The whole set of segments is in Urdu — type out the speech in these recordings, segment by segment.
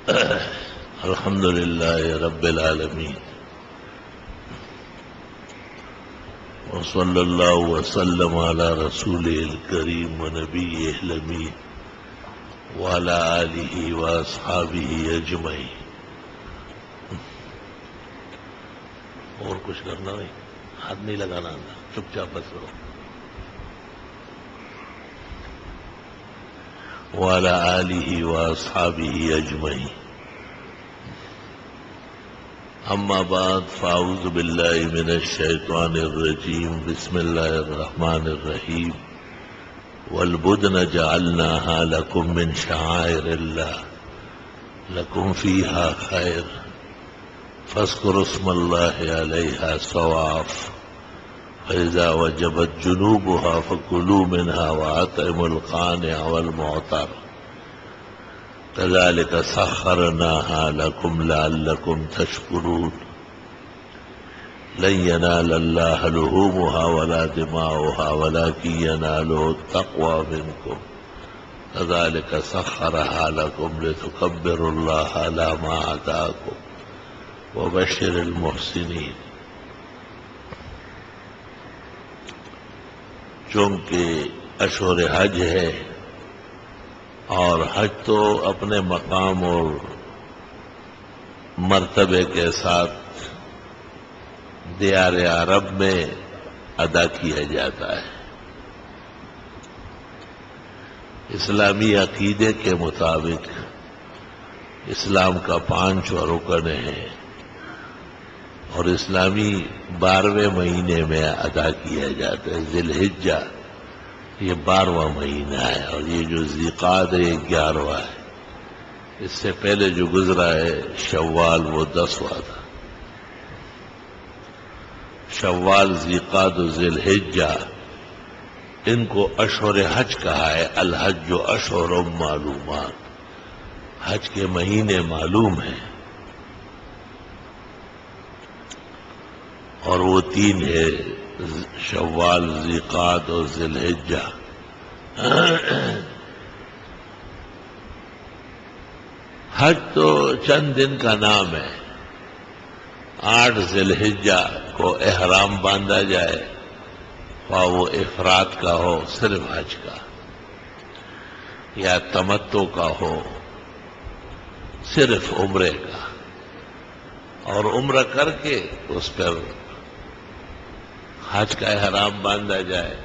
الحمد لله رب العالمين وصلى الله وسلم على رسوله الكريم ونبيه الأمين وعلى آله وأصحابه أجمعين. اور کچھ کرنا نہیں، ہاتھ نہیں لگانا، چپ چاپ بس رہو. وعلى آله وأصحابه أجمعين. أما بعد فأعوذ بالله من الشيطان الرجيم. بسم الله الرحمن الرحيم. والبدن جعلناها لكم من شعائر الله لكم فيها خير فاذكروا اسم الله عليها صواف فإذا وجبت جنوبها فكلوا منها وأطعموا القانع والمعتر كذلك سخرناها لكم لعلكم تشكرون. لن ينال الله لحومها ولا دماؤها ولكن يناله التقوى منكم كذلك سخرها لكم لتكبروا الله على ما هداكم وبشر المحسنين. چونکہ اشہر حج ہے اور حج تو اپنے مقام اور مرتبے کے ساتھ دیار عرب میں ادا کیا جاتا ہے. اسلامی عقیدے کے مطابق اسلام کا 5 رکن ہیں اور اسلامی 12ویں مہینے میں ادا کیا جاتا ہے. ذی الحجہ یہ 12واں مہینہ ہے اور یہ جو ذیقعد ہے 11واں ہے. اس سے پہلے جو گزرا ہے شوال وہ 10واں تھا. شوال، ذیقعد و ذی الحجہ ان کو اشہر حج کہا ہے. الحج اشہر معلومات، حج کے مہینے معلوم ہیں اور وہ 3 ہے شوال، ذیقعد اور ذی الحجہ. حج تو چند دن کا نام ہے. 8 ذی الحجہ کو احرام باندھا جائے، خواہ وہ افراد کا ہو صرف حج کا یا تمتع کا ہو صرف عمرے کا، اور عمرہ کر کے اس پر حج کا احرام باندھا جائے.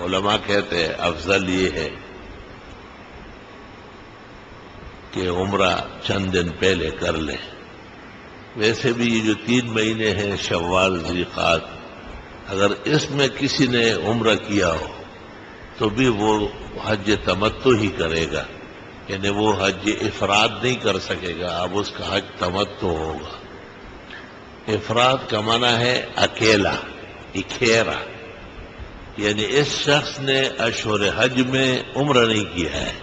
علماء کہتے ہیں افضل یہ ہے کہ عمرہ چند دن پہلے کر لیں. ویسے بھی یہ جو 3 مہینے ہیں شوال، ذیقعد، اگر اس میں کسی نے عمرہ کیا ہو تو بھی وہ حج تمتع ہی کرے گا، یعنی وہ حج افراد نہیں کر سکے گا. اب اس کا حج تمتع ہوگا. افراد کا معنی ہے اکیلا، اکھیرا، یعنی اس شخص نے اشہر حج میں عمرہ نہیں کیا ہے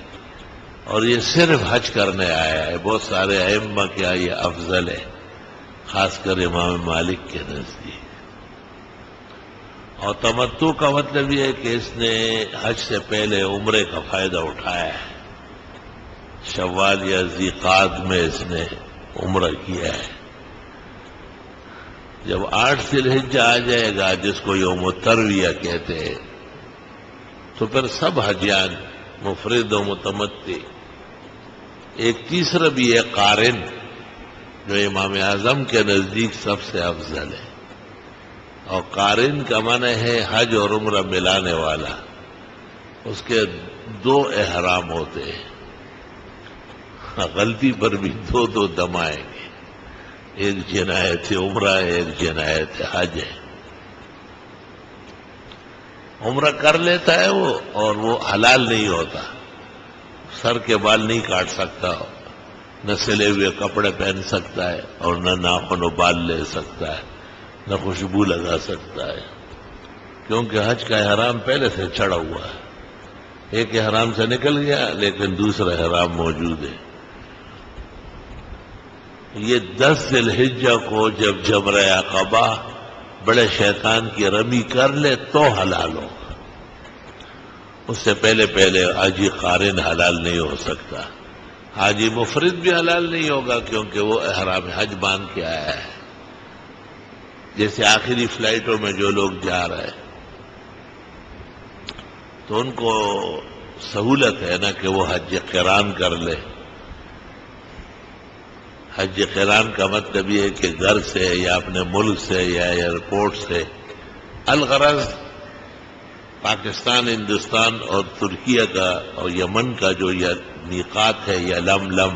اور یہ صرف حج کرنے آیا ہے. بہت سارے ائمہ کیا یہ افضل ہے، خاص کر امام مالک کے نزدیک. اور تمتع کا مطلب یہ ہے کہ اس نے حج سے پہلے عمرے کا فائدہ اٹھایا ہے. شوال یا ذیقعد میں اس نے عمرہ کیا ہے. جب 8 ذی الحجہ آ جائے گا جس کو یوم الترویہ کہتے ہیں تو پھر سب حجیان مفرد و متمتع. ایک تیسرا بھی ہے قارن، جو امام اعظم کے نزدیک سب سے افضل ہے. اور قارن کا معنی ہے حج اور عمرہ ملانے والا. اس کے 2 احرام ہوتے ہیں. غلطی پر بھی 2 دمائیں گے. ایک جنایت عمرہ ہے، ایک جنایت حج ہے. عمرہ کر لیتا ہے وہ اور وہ حلال نہیں ہوتا. سر کے بال نہیں کاٹ سکتا، نہ سلے ہوئے کپڑے پہن سکتا ہے اور نہ ناخن و بال لے سکتا ہے، نہ خوشبو لگا سکتا ہے، کیونکہ حج کا احرام پہلے سے چڑھا ہوا ہے. ایک احرام سے نکل گیا لیکن دوسرا احرام موجود ہے. یہ 10 ذی الحجہ کو جب جمرہ عقبہ بڑے شیطان کی رمی کر لے تو حلال ہوگا. اس سے پہلے حاجی قارن حلال نہیں ہو سکتا. حاجی مفرد بھی حلال نہیں ہوگا کیونکہ وہ احرام حج باندھ کے آیا ہے. جیسے آخری فلائٹوں میں جو لوگ جا رہے ہیں تو ان کو سہولت ہے نا کہ وہ حج قران کر لے. حج قران کا مطلب یہ ہے کہ گھر سے یا اپنے ملک سے یا ایئرپورٹ سے، الغرض پاکستان، ہندوستان اور ترکیہ کا اور یمن کا جو یہ میقات ہے، یا لم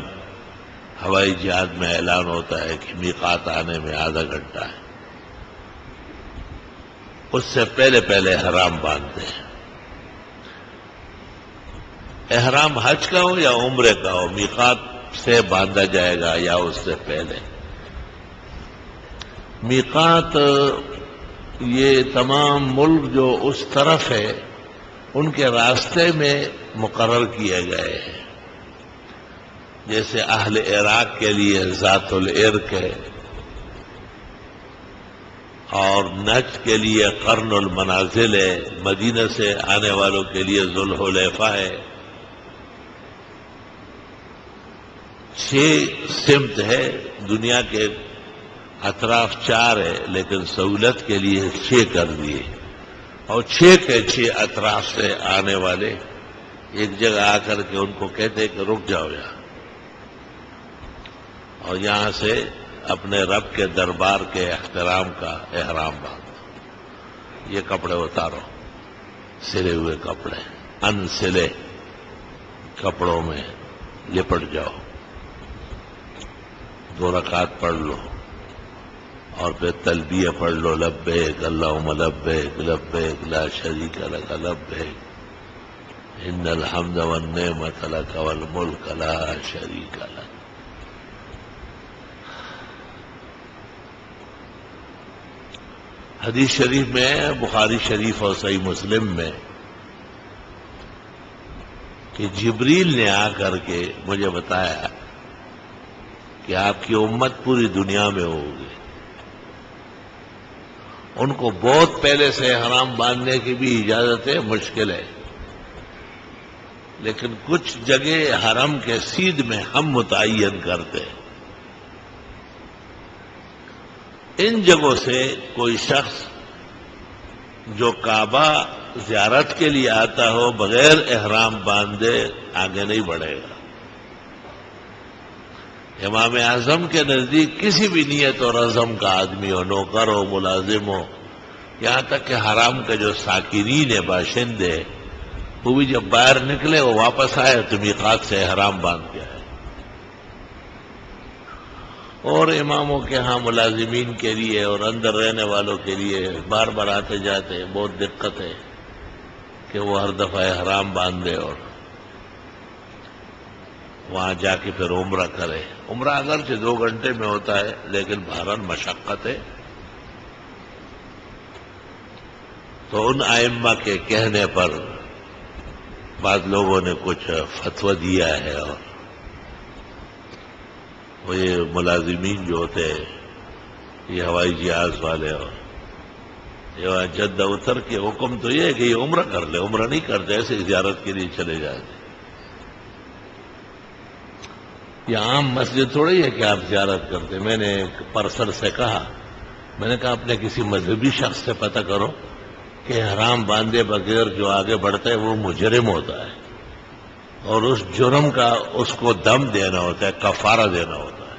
ہوائی جہاز میں اعلان ہوتا ہے کہ میقات آنے میں آدھا گھنٹہ ہے، اس سے پہلے احرام باندھتے ہیں. احرام حج کا ہو یا عمرے کا ہو، میقات سے باندھا جائے گا یا اس سے پہلے. میقات یہ تمام ملک جو اس طرف ہے ان کے راستے میں مقرر کیے گئے ہیں. جیسے اہل عراق کے لیے ذات العرق ہے، اور نجد کے لیے قرن المنازل ہے، مدینہ سے آنے والوں کے لیے ذوالحلیفہ ہے. 6 سمت ہے، دنیا کے اطراف 4 ہے، لیکن سہولت کے لیے 6 کر دیے. اور 6 کے 6 اطراف سے آنے والے ایک جگہ آ کر کے ان کو کہتے کہ رک جاؤ یہاں، اور یہاں سے اپنے رب کے دربار کے احترام کا احرام باندھو. یہ کپڑے اتارو، سلے ہوئے کپڑے، ان سلے کپڑوں میں لپٹ جاؤ، 2 رکعت پڑھ لو، اور پھر تلبیہ پڑھ لو، لبیک اللہم لبیک لبیک لا شریک لک لبیک ان الحمد والنعمت لک والملک لا شریک لک. حدیث شریف میں، بخاری شریف اور صحیح مسلم میں، کہ جبریل نے آ کر کے مجھے بتایا کہ آپ کی امت پوری دنیا میں ہوگی، ان کو بہت پہلے سے احرام باندھنے کی بھی اجازت ہے، مشکل ہے، لیکن کچھ جگہ حرم کے سیدھ میں ہم متعین کرتے ہیں. ان جگہوں سے کوئی شخص جو کعبہ زیارت کے لیے آتا ہو بغیر احرام باندھے آگے نہیں بڑھے گا. امام اعظم کے نزدیک کسی بھی نیت اور عزم کا آدمی ہو، نوکر ہو، ملازم ہو، یہاں تک کہ حرام کے جو ساکنین باشندے، وہ بھی جب باہر نکلے وہ واپس آئے تو میقات سے احرام باندھ کے آئے. اور اماموں کے ہاں ملازمین کے لیے اور اندر رہنے والوں کے لیے بار بار آتے جاتے بہت دقت ہے کہ وہ ہر دفعہ احرام باندھے اور وہاں جا کے پھر عمرہ کرے. عمرہ اگرچہ 2 گھنٹے میں ہوتا ہے لیکن بہرحال مشقت ہے. تو ان ائمہ کے کہنے پر بعض لوگوں نے کچھ فتویٰ دیا ہے، اور وہ یہ ملازمین جو ہوتے ہیں، یہ ہوائی جہاز والے، اور یہ جدہ اتر کے حکم تو یہ ہے کہ یہ عمرہ کر لے، عمرہ نہیں کرتے، ایسے زیارت کے لیے چلے جاتے. یہ عام مسجد تھوڑی ہے کہ آپ زیارت کرتے. میں نے پرسر سے کہا، میں نے کہا اپنے کسی مذہبی شخص سے پتہ کرو کہ احرام باندھے بغیر جو آگے بڑھتا ہے وہ مجرم ہوتا ہے، اور اس جرم کا اس کو دم دینا ہوتا ہے، کفارہ دینا ہوتا ہے.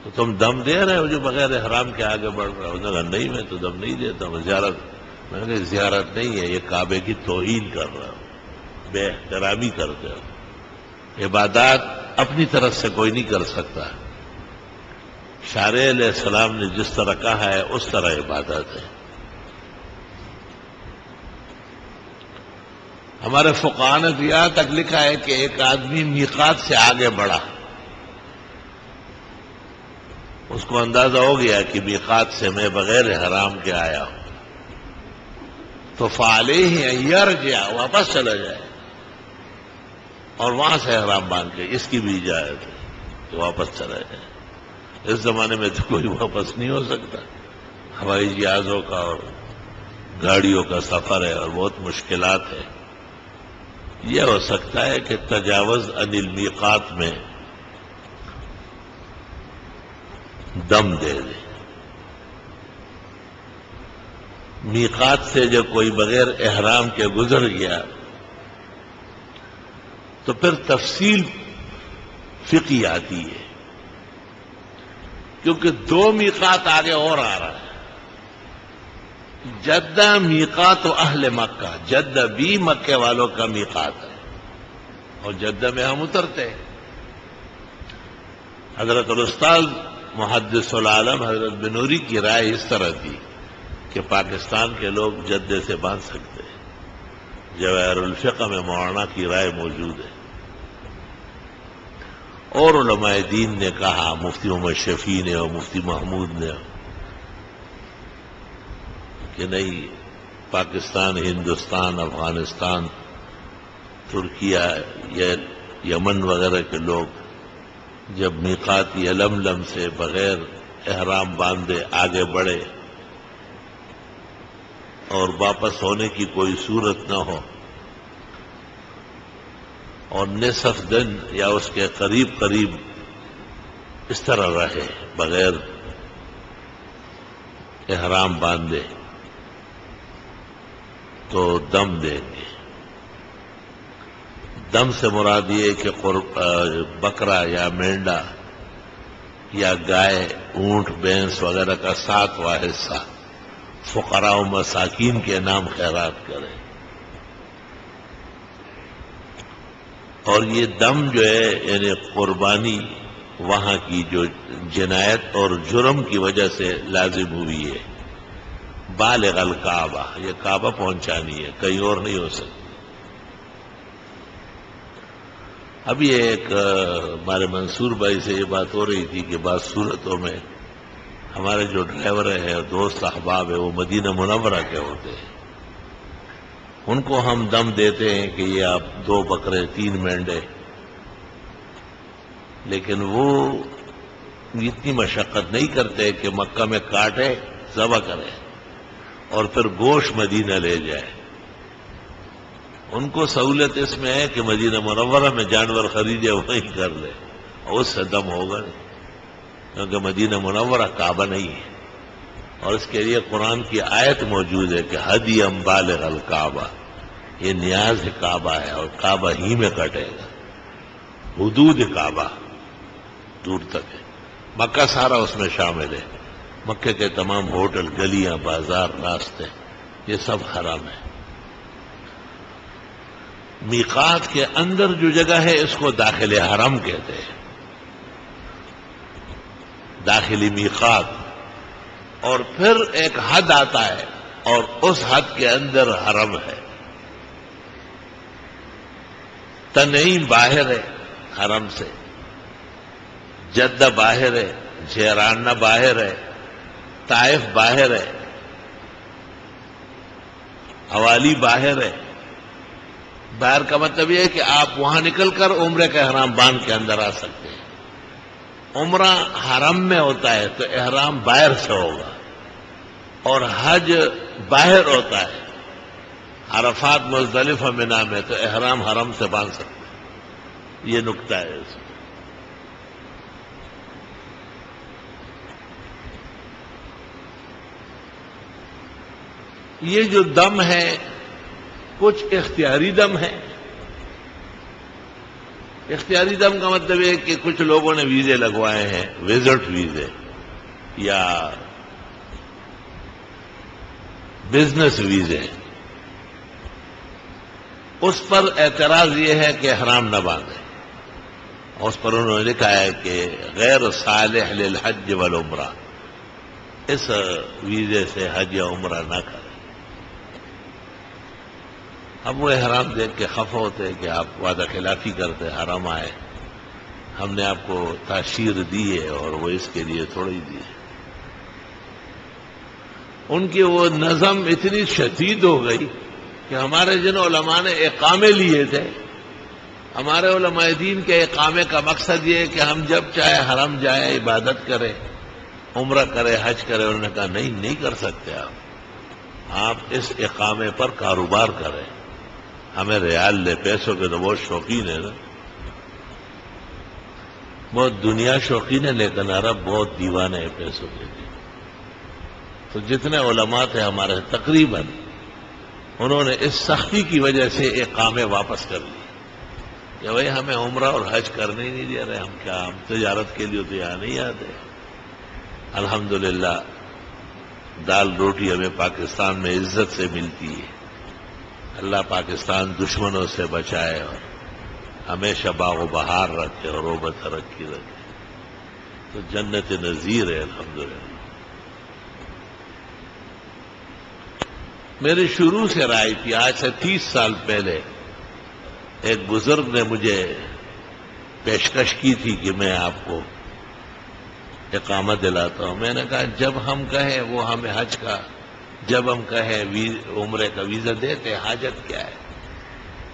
تو تم دم دے رہے ہو جو بغیر احرام کے آگے بڑھ رہے ہو؟ انہوں نے کہا نہیں، میں تو دم نہیں دیتا ہوں، زیارت. میں نے کہا زیارت نہیں ہے، یہ کعبے کی توہین کر رہا ہو، بے احترامی کرتے ہو. عبادات اپنی طرف سے کوئی نہیں کر سکتا. شارع علیہ السلام نے جس طرح کہا ہے اس طرح عبادت ہے. ہمارے فقہاء نے یہاں تک لکھا ہے کہ ایک آدمی میقات سے آگے بڑھا، اس کو اندازہ ہو گیا کہ میقات سے میں بغیر احرام کے آیا ہوں، تو فعلیہ ان یرجع، واپس چلا جائے اور وہاں سے احرام باندھ کے، اس کی بھی اجازت ہے کہ واپس چلا جائے. اس زمانے میں تو کوئی واپس نہیں ہو سکتا، ہوائی جہازوں کا اور گاڑیوں کا سفر ہے اور بہت مشکلات ہے. یہ ہو سکتا ہے کہ تجاوز عن المیقات میں دم دے دے. میقات سے جب کوئی بغیر احرام کے گزر گیا تو پھر تفصیل فقہی آتی ہے، کیونکہ دو میقات آگے اور آ رہا ہے. جدہ میقات و اہل مکہ، جدہ بھی مکے والوں کا میقات ہے اور جدہ میں ہم اترتے ہیں. حضرت الاستاذ محدث العالم حضرت بنوری کی رائے اس طرح تھی کہ پاکستان کے لوگ جدے سے باندھ سکتے ہیں. جواہر الفقہ میں مولانا کی رائے موجود ہے، اور علماء دین نے کہا، مفتی محمد شفیع نے اور مفتی محمود نے، کہ نہیں، پاکستان، ہندوستان، افغانستان، ترکیہ یا یمن وغیرہ کے لوگ جب میقات یلملم سے بغیر احرام باندھے آگے بڑھے اور واپس ہونے کی کوئی صورت نہ ہو اور نصف دن یا اس کے قریب قریب اس طرح رہے بغیر احرام باندھے تو دم دیں گے. دم سے مراد یہ کہ بکرا یا مینڈا یا گائے، اونٹ، بھینس وغیرہ کا 7واں حصہ فقراء و مساکین کے نام خیرات کرے. اور یہ دم جو ہے یعنی قربانی وہاں کی جو جنایت اور جرم کی وجہ سے لازم ہوئی ہے. بالغ الکعبہ، یہ کعبہ پہنچانی ہے، کہیں اور نہیں ہو سکتی. ابھی ایک ہمارے منصور بھائی سے یہ بات ہو رہی تھی کہ بعض صورتوں میں ہمارے جو ڈرائیور ہیں دوست احباب ہیں وہ مدینہ منورہ کے ہوتے ہیں، ان کو ہم دم دیتے ہیں کہ یہ آپ 2 بکرے 3 مینڈے، لیکن وہ اتنی مشقت نہیں کرتے کہ مکہ میں کاٹے، ذبح کرے اور پھر گوشت مدینہ لے جائے. ان کو سہولت اس میں ہے کہ مدینہ منورہ میں جانور خریدے وہیں کر لے، اور اس سے دم ہوگا نہیں، کیونکہ مدینہ منورہ کعبہ نہیں ہے. اور اس کے لیے قرآن کی آیت موجود ہے کہ ہدی بالغ الکعبہ، یہ نیاز کعبہ ہے اور کعبہ ہی میں کٹے گا. حدود کعبہ دور تک ہے، مکہ سارا اس میں شامل ہے. مکے کے تمام ہوٹل، گلیاں، بازار، راستے، یہ سب حرام ہے. میقات کے اندر جو جگہ ہے اس کو داخل حرم کہتے ہیں، داخلی میقات. اور پھر ایک حد آتا ہے اور اس حد کے اندر حرم ہے. تنعیم باہر ہے حرم سے، جدہ باہر ہے، جیرانہ باہر ہے، طائف باہر ہے، حوالی باہر ہے. باہر کا مطلب یہ ہے کہ آپ وہاں نکل کر عمرے کا احرام باندھ کے اندر آ سکتے ہیں. عمرہ حرم میں ہوتا ہے تو احرام باہر سے ہوگا، اور حج باہر ہوتا ہے. عرفات مزدلفہ منا میں تو احرام حرم سے باندھ سکتے ہیں. یہ نکتہ ہے اس میں. یہ جو دم ہے کچھ اختیاری دم ہے. اختیاری دم کا مطلب ہے کہ کچھ لوگوں نے ویزے لگوائے ہیں، وزٹ ویزے یا بزنس ویزے، اس پر اعتراض یہ ہے کہ احرام نہ باندھیں. اس پر انہوں نے لکھا ہے کہ غیر صالح للحج والعمرہ، اس ویزے سے حج یا عمرہ نہ کریں. اب وہ احرام دیکھ کے خفا ہوتے کہ آپ وعدہ خلافی کرتے، حرام آئے، ہم نے آپ کو تاشیر دی ہے اور وہ اس کے لیے تھوڑی دی ہے. ان کی وہ نظم اتنی شدید ہو گئی کہ ہمارے جن علماء نے اقامے لیے تھے، ہمارے علماء دین کے اقامے کا مقصد یہ ہے کہ ہم جب چاہے حرم جائیں، عبادت کریں، عمرہ کریں، حج کریں. انہوں نے کہا نہیں کر سکتے آپ اس اقامے پر کاروبار کریں. ہمیں ریال لے، پیسوں کے تو بہت شوقین ہے نا، بہت دنیا شوقین ہے، لیکن عرب بہت دیوانے ہیں پیسوں کے لیے. تو جتنے علماء تھے ہمارے تقریباً، انہوں نے اس سختی کی وجہ سے اقامے واپس کر لیے کہ بھائی ہمیں عمرہ اور حج کرنے ہی نہیں دے رہے، ہم کیا، ہم تجارت کے لیے تو یہاں نہیں آتے. الحمدللہ دال روٹی ہمیں پاکستان میں عزت سے ملتی ہے. اللہ پاکستان دشمنوں سے بچائے اور ہمیشہ باغ و بہار رکھے اور روبہ ترقی رکھے. تو جنت نظیر ہے الحمدللہ. میری شروع سے رائے تھی، آج سے 30 سال پہلے ایک بزرگ نے مجھے پیشکش کی تھی کہ میں آپ کو اقامت دلاتا ہوں. میں نے کہا جب ہم کہیں وہ ہمیں حج کا، جب ہم کہیں عمرے کا ویزا دیتے، حاجت کیا ہے؟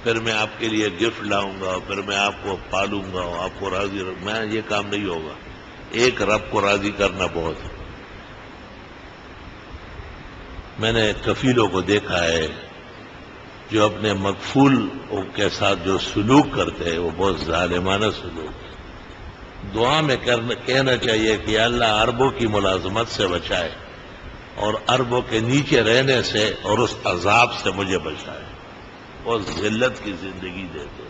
پھر میں آپ کے لیے گفٹ لاؤں گا، پھر میں آپ کو پالوں گا، آپ کو راضی میں یہ کام نہیں ہوگا. ایک رب کو راضی کرنا بہت ہے. میں نے کفیلوں کو دیکھا ہے جو اپنے مکفول کے ساتھ جو سلوک کرتے ہیں وہ بہت ظالمانہ سلوک ہے. دعا میں کہنا چاہیے کہ اللہ عربوں کی ملازمت سے بچائے اور عربوں کے نیچے رہنے سے اور اس عذاب سے مجھے بچائے. اور ذلت کی زندگی دیتے.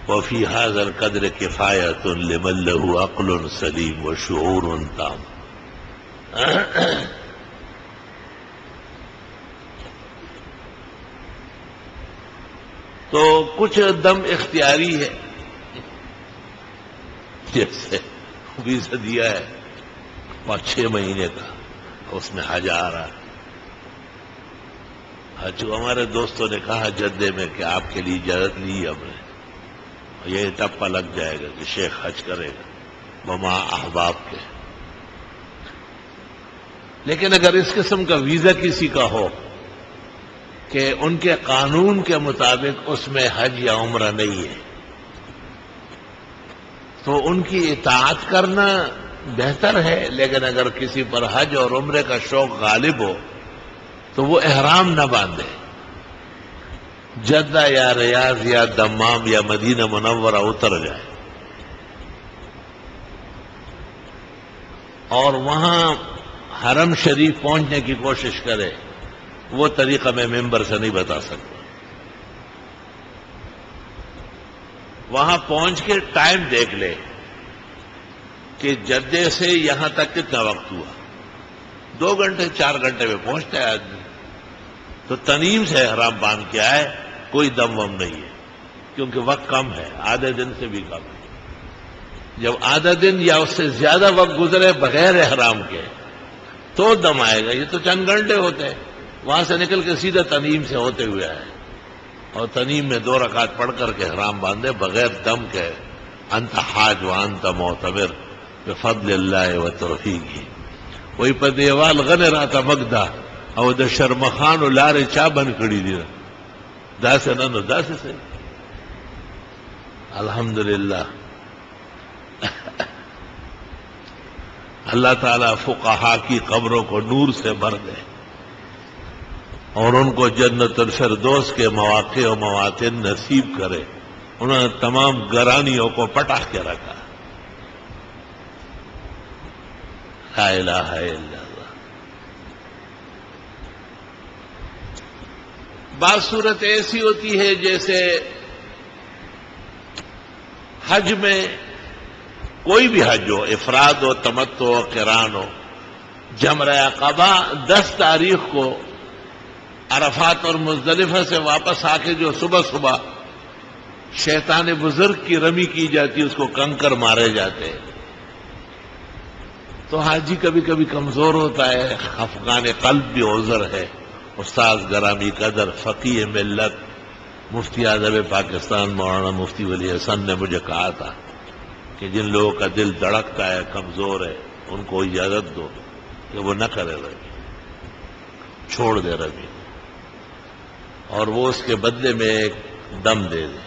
وفی هذا القدر کفایت لمن له عقل سلیم وشعور تام. تو کچھ دم اختیاری ہے، جیسے ویزا دیا ہے 5-6 مہینے کا، اس میں حج آ رہا. حج ہمارے دوستوں نے کہا جدے میں کہ آپ کے لیے اجازت لی ہم نے، یہ ٹپا لگ جائے گا کہ شیخ حج کرے گا مما احباب کے. لیکن اگر اس قسم کا ویزا کسی کا ہو کہ ان کے قانون کے مطابق اس میں حج یا عمرہ نہیں ہے، تو ان کی اطاعت کرنا بہتر ہے. لیکن اگر کسی پر حج اور عمرے کا شوق غالب ہو تو وہ احرام نہ باندھے، جدہ یا ریاض یا دمام یا مدینہ منورہ اتر جائے اور وہاں حرم شریف پہنچنے کی کوشش کرے. وہ طریقہ میں ممبر سے نہیں بتا سکتا. وہاں پہنچ کے ٹائم دیکھ لے کہ جدے سے یہاں تک کتنا وقت ہوا. 2 گھنٹے 4 گھنٹے میں پہنچتا ہے آدمی. تو تنیم سے احرام باندھ کے آئے، کوئی دم وم نہیں ہے، کیونکہ وقت کم ہے، آدھے دن سے بھی کم ہے. جب آدھا دن یا اس سے زیادہ وقت گزرے بغیر احرام کے تو دم آئے گا. یہ تو چند گھنٹے ہوتے ہیں. وہاں سے نکل کے سیدھا تنیم سے ہوتے ہوئے آئے اور تنیم میں 2 رکعت پڑھ کر کے احرام باندھے بغیر دم کے. انت حاج وانت معتمر بفضل اللہ و توفیقہ. وہی په دیوال غنه راته مګدا او د شرمخانو لارې چا بند کړي دي. داسې نه نو داسې سي. الحمدللہ اللہ تعالیٰ فقہا کی قبروں کو نور سے بھر دے اور ان کو جنت الفردوس کے مواقع و مواطن نصیب کرے. انہوں نے تمام گرانیوں کو پٹا کے رکھا. لا الہ الا اللہ. بعض صورت ایسی ہوتی ہے جیسے حج میں کوئی بھی حج ہو، افراد ہو، تمتع ہو، قران ہو، جمرہ عقبہ 10 تاریخ کو عرفات اور مزدلفہ سے واپس آ کے جو صبح صبح شیطان بزرگ کی رمی کی جاتی ہے، اس کو کنکر مارے جاتے ہیں. تو حاجی کبھی کبھی کمزور ہوتا ہے، افغان قلب بھی عذر ہے. استاد گرامی قدر فقیہ ملت مفتی اعظم پاکستان مولانا مفتی ولی حسن نے مجھے کہا تھا کہ جن لوگوں کا دل دھڑکتا ہے، کمزور ہے، ان کو اجازت دو کہ وہ نہ کرے رمی، چھوڑ دے رمی، اور وہ اس کے بدلے میں ایک دم دے دے.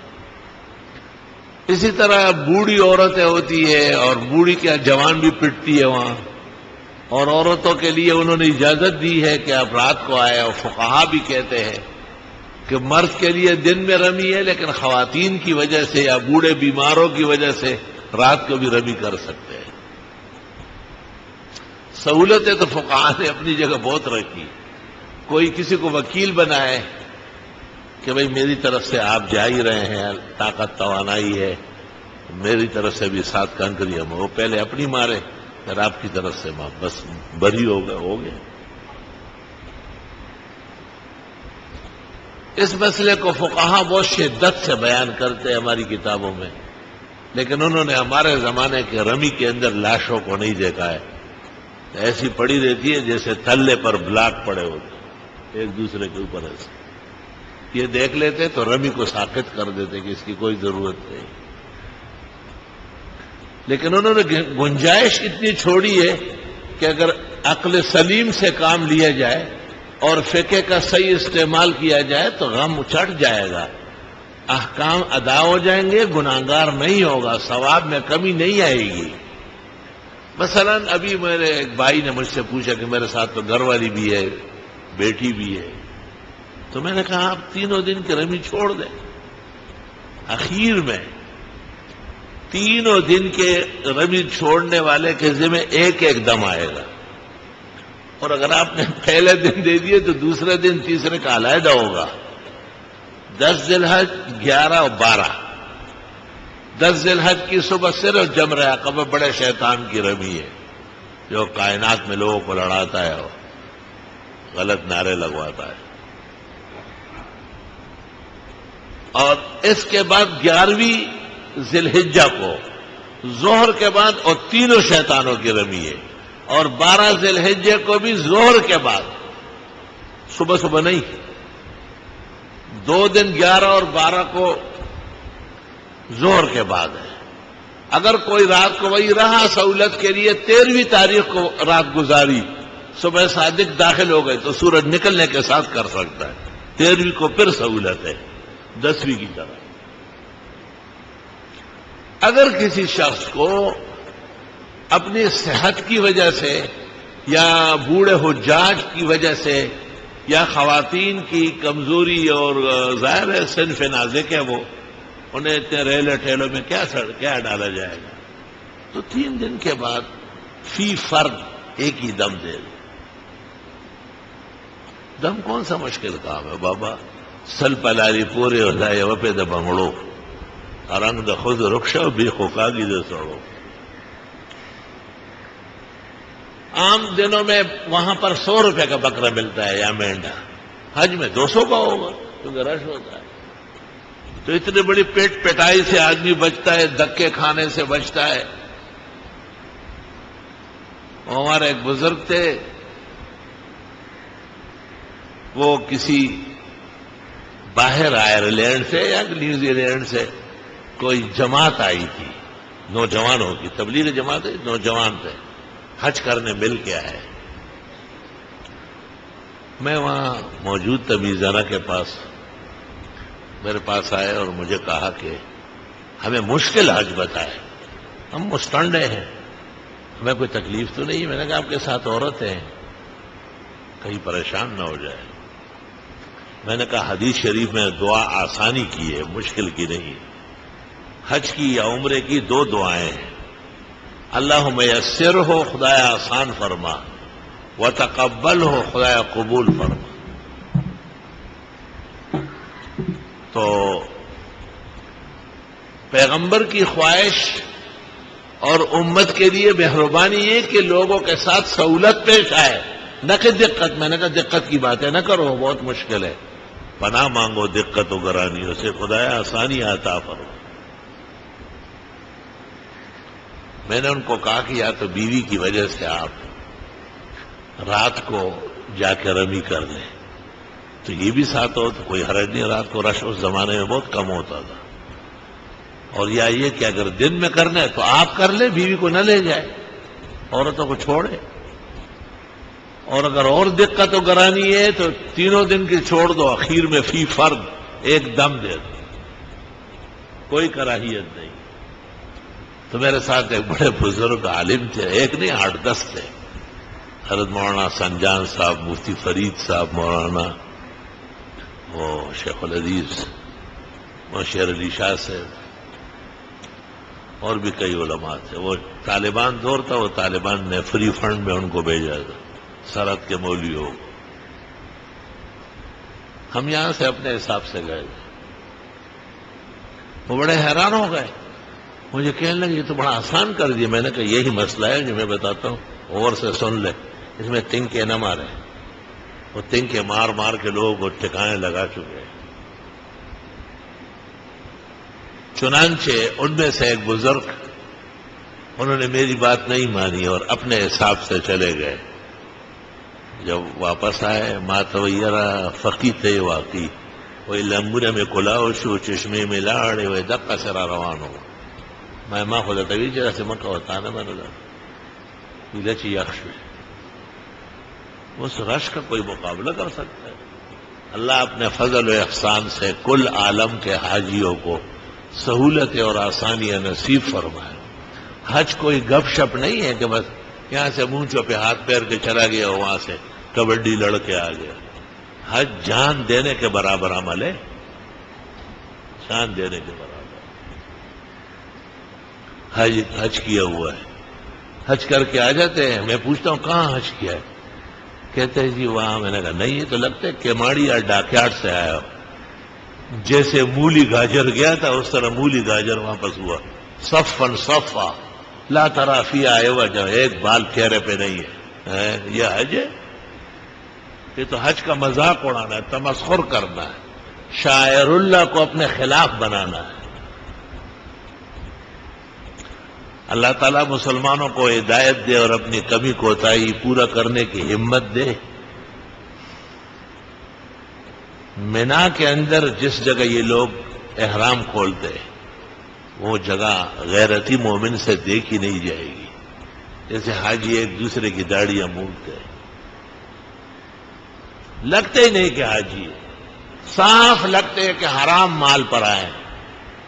اسی طرح بوڑھی عورتیں ہوتی ہے اور بوڑھی کیا جوان بھی پٹتی ہے وہاں. اور عورتوں کے لیے انہوں نے اجازت دی ہے کہ آپ رات کو آئے، اور فقہا بھی کہتے ہیں کہ مرد کے لیے دن میں رمی ہے، لیکن خواتین کی وجہ سے یا بوڑھے بیماروں کی وجہ سے رات کو بھی رمی کر سکتے ہیں۔ سہولتیں تو فقہا نے اپنی جگہ بہت رکھی۔ کوئی کسی کو وکیل بنائے کہ بھئی میری طرف سے آپ جا ہی رہے ہیں، طاقت توانائی ہے، میری طرف سے بھی 7 کنکریاں، وہ پہلے اپنی مارے پھر آپ کی طرف سے ماں، بس بری ہو گئے۔ اس مسئلے کو فقہا بہت شدت سے بیان کرتے ہیں ہماری کتابوں میں، لیکن انہوں نے ہمارے زمانے کے رمی کے اندر لاشوں کو نہیں دیکھا ہے، ایسی پڑی رہتی ہے جیسے تھلے پر بلاک پڑے ہوتے ایک دوسرے کے اوپر ایسے، یہ دیکھ لیتے تو رمی کو ساقط کر دیتے کہ اس کی کوئی ضرورت نہیں۔ لیکن انہوں نے گنجائش اتنی چھوڑی ہے کہ اگر عقل سلیم سے کام لیا جائے اور فقہ کا صحیح استعمال کیا جائے تو غم چڑھ جائے گا، احکام ادا ہو جائیں گے، گناہگار نہیں ہوگا، ثواب میں کمی نہیں آئے گی۔ مثلا ابھی میرے ایک بھائی نے مجھ سے پوچھا کہ میرے ساتھ تو گھر والی بھی ہے، بیٹی بھی ہے، تو میں نے کہا آپ 3 دن کی رمی چھوڑ دیں۔ اخیر میں 3 دن کے رمی چھوڑنے والے کے ذمہ ایک دم آئے گا، اور اگر آپ نے پہلے دن دے دیے تو دوسرے دن تیسرے کا علیحدہ ہوگا۔ 10 ذی الحج 11 اور 12، 10 ذی الحج کی صبح صرف جمرہ عقبہ بڑے شیطان کی رمی ہے جو کائنات میں لوگوں کو لڑاتا ہے اور غلط نعرے لگواتا ہے، اور اس کے بعد 11ویں ذی الحجہ کو ظہر کے بعد اور تینوں شیطانوں کی رمی ہے، اور 12 ذی الحجہ کو بھی ظہر کے بعد، صبح نہیں، 2 دن 11 اور 12 کو ظہر کے بعد ہے۔ اگر کوئی رات کو وہی رہا سہولت کے لیے، 13ویں تاریخ کو رات گزاری، صبح صادق داخل ہو گئے تو سورج نکلنے کے ساتھ کر سکتا ہے، 13ویں کو پھر سہولت ہے 10ویں کی طرح۔ اگر کسی شخص کو اپنی صحت کی وجہ سے یا بوڑھے حجاج کی وجہ سے یا خواتین کی کمزوری، اور ظاہر ہے صنف نازک ہے وہ، انہیں اتنے ریلے ٹھیلوں میں کیا ڈالا جائے گا، تو 3 دن کے بعد فی فرد ایک ہی دم دے دے۔ دم کون سا مشکل کام ہے بابا، سل پلاری پورے ہو جائے وپے د بنگڑو، رنگ د خود رخشو بھی خوکاگی دے سڑو۔ عام دنوں میں وہاں پر 100 روپے کا بکرا ملتا ہے یا مینڈا، حج میں 200 کا ہوگا کیونکہ رش ہوتا ہے، تو اتنی بڑی پیٹ پٹائی سے آدمی بچتا ہے، دھکے کھانے سے بچتا ہے۔ ہمارے ایک بزرگ تھے، وہ کسی باہر آئرلینڈ سے یا نیوزی لینڈ سے کوئی جماعت آئی تھی، نوجوانوں کی تبلیغ جماعت ہے، نوجوان تھے، حج کرنے مل کے آئے۔ میں وہاں موجود تھا میزانہ کے پاس، میرے پاس آئے اور مجھے کہا کہ ہمیں مشکل حج بتائے، ہم مستنڈے ہیں، ہمیں کوئی تکلیف تو نہیں۔ میں نے کہا آپ کے ساتھ عورتیں ہیں، کہیں پریشان نہ ہو جائے۔ میں نے کہا حدیث شریف میں دعا آسانی کی ہے، مشکل کی نہیں۔ حج کی یا عمرے کی 2 دعائیں ہیں، اللہم یسر ہو خدایا آسان فرما، وتقبل ہو خدایا قبول فرما۔ تو پیغمبر کی خواہش اور امت کے لیے مہربانی یہ کہ لوگوں کے ساتھ سہولت پیش آئے، نہ کہ دقت۔ میں نے کہا دقت کی باتیں نہ کرو، بہت مشکل ہے، پناہ مانگو دقت و گرانیوں سے، خدایا آسانی عطا فرما۔ میں نے ان کو کہا کہ یا تو بیوی کی وجہ سے آپ رات کو جا کے رمی کر لیں، تو یہ بھی ساتھ ہو تو کوئی حرج نہیں، رات کو رش اس زمانے میں بہت کم ہوتا تھا، اور یا یہ کہ اگر دن میں کرنا ہے تو آپ کر لیں، بیوی کو نہ لے جائے، عورتوں کو چھوڑے، اور اگر اور دقت و گرانی ہے تو 3 دن کی چھوڑ دو، اخیر میں فی فرد ایک دم دے دو، کوئی کراہیت نہیں۔ تو میرے ساتھ ایک بڑے بزرگ عالم تھے، ایک نہیں 8-10 تھے، حضرت مولانا سنجان صاحب، مفتی فرید صاحب، مولانا وہ شیخ العزیز شیر علی شاہ صاحب، اور بھی کئی علماء تھے. وہ طالبان دور تھا، وہ طالبان نے فری فنڈ میں ان کو بھیجا تھا، سرحد کے مولویوں کو. ہم یہاں سے اپنے حساب سے گئے. وہ بڑے حیران ہو گئے، مجھے کہنے لگے یہ تو بڑا آسان کر دیا. میں نے کہا یہی مسئلہ ہے جو میں بتاتا ہوں، اور سے سن لے، اس میں تنکے نہ مارے. وہ تنکے مار مار کے لوگ وہ ٹھکانے لگا چکے. چنانچہ ان میں سے ایک بزرگ، انہوں نے میری بات نہیں مانی اور اپنے حساب سے چلے گئے. جب واپس آئے ماتویرا فقی تھے واقعی، وہی لمبورے میں کلاو شو چشمے میں لاڑے وہ دقا سرا روان ہو. میں ماں خدا طویل جرا سے مکہ ہوتا نا میں نے لچی یخش اس رش کا کوئی مقابلہ کر سکتا ہے؟ اللہ اپنے فضل و احسان سے کل عالم کے حاجیوں کو سہولتیں اور آسانیاں نصیب فرمائے. حج کوئی گپ شپ نہیں ہے کہ بس یہاں سے منہ چوپے ہاتھ پیر کے چلا گیا، وہاں سے کبڈی لڑ کے آ گیا. حج جان دینے کے برابر عمل ہے، جان دینے کے برابر. حج کیا ہوا ہے، حج کر کے آ جاتے ہیں. میں پوچھتا ہوں کہاں حج کیا ہے؟ کہتے ہیں جی وہاں. میں نے کہا نہیں، یہ تو لگتا ہے کیماڑی یا ڈاکیاٹ سے آیا ہو. جیسے مولی گاجر گیا تھا اس طرح مولی گاجر واپس ہوا. صفن صفا لا ترا فی آئے ہوا، جو ایک بال چہرے پہ نہیں ہے. یہ حج ہے؟ یہ تو حج کا مذاق اڑانا ہے، تمسخر کرنا ہے، شاعر اللہ کو اپنے خلاف بنانا ہے. اللہ تعالیٰ مسلمانوں کو ہدایت دے اور اپنی کمی کوتاہی پورا کرنے کی ہمت دے. مینا کے اندر جس جگہ یہ لوگ احرام کھولتے وہ جگہ غیرتی مومن سے دیکھی نہیں جائے گی. جیسے حاجی ایک دوسرے کی داڑیاں مونڈتے، لگتے ہی نہیں کہ حاجی ہے، صاف لگتے ہیں کہ حرام مال پر آئے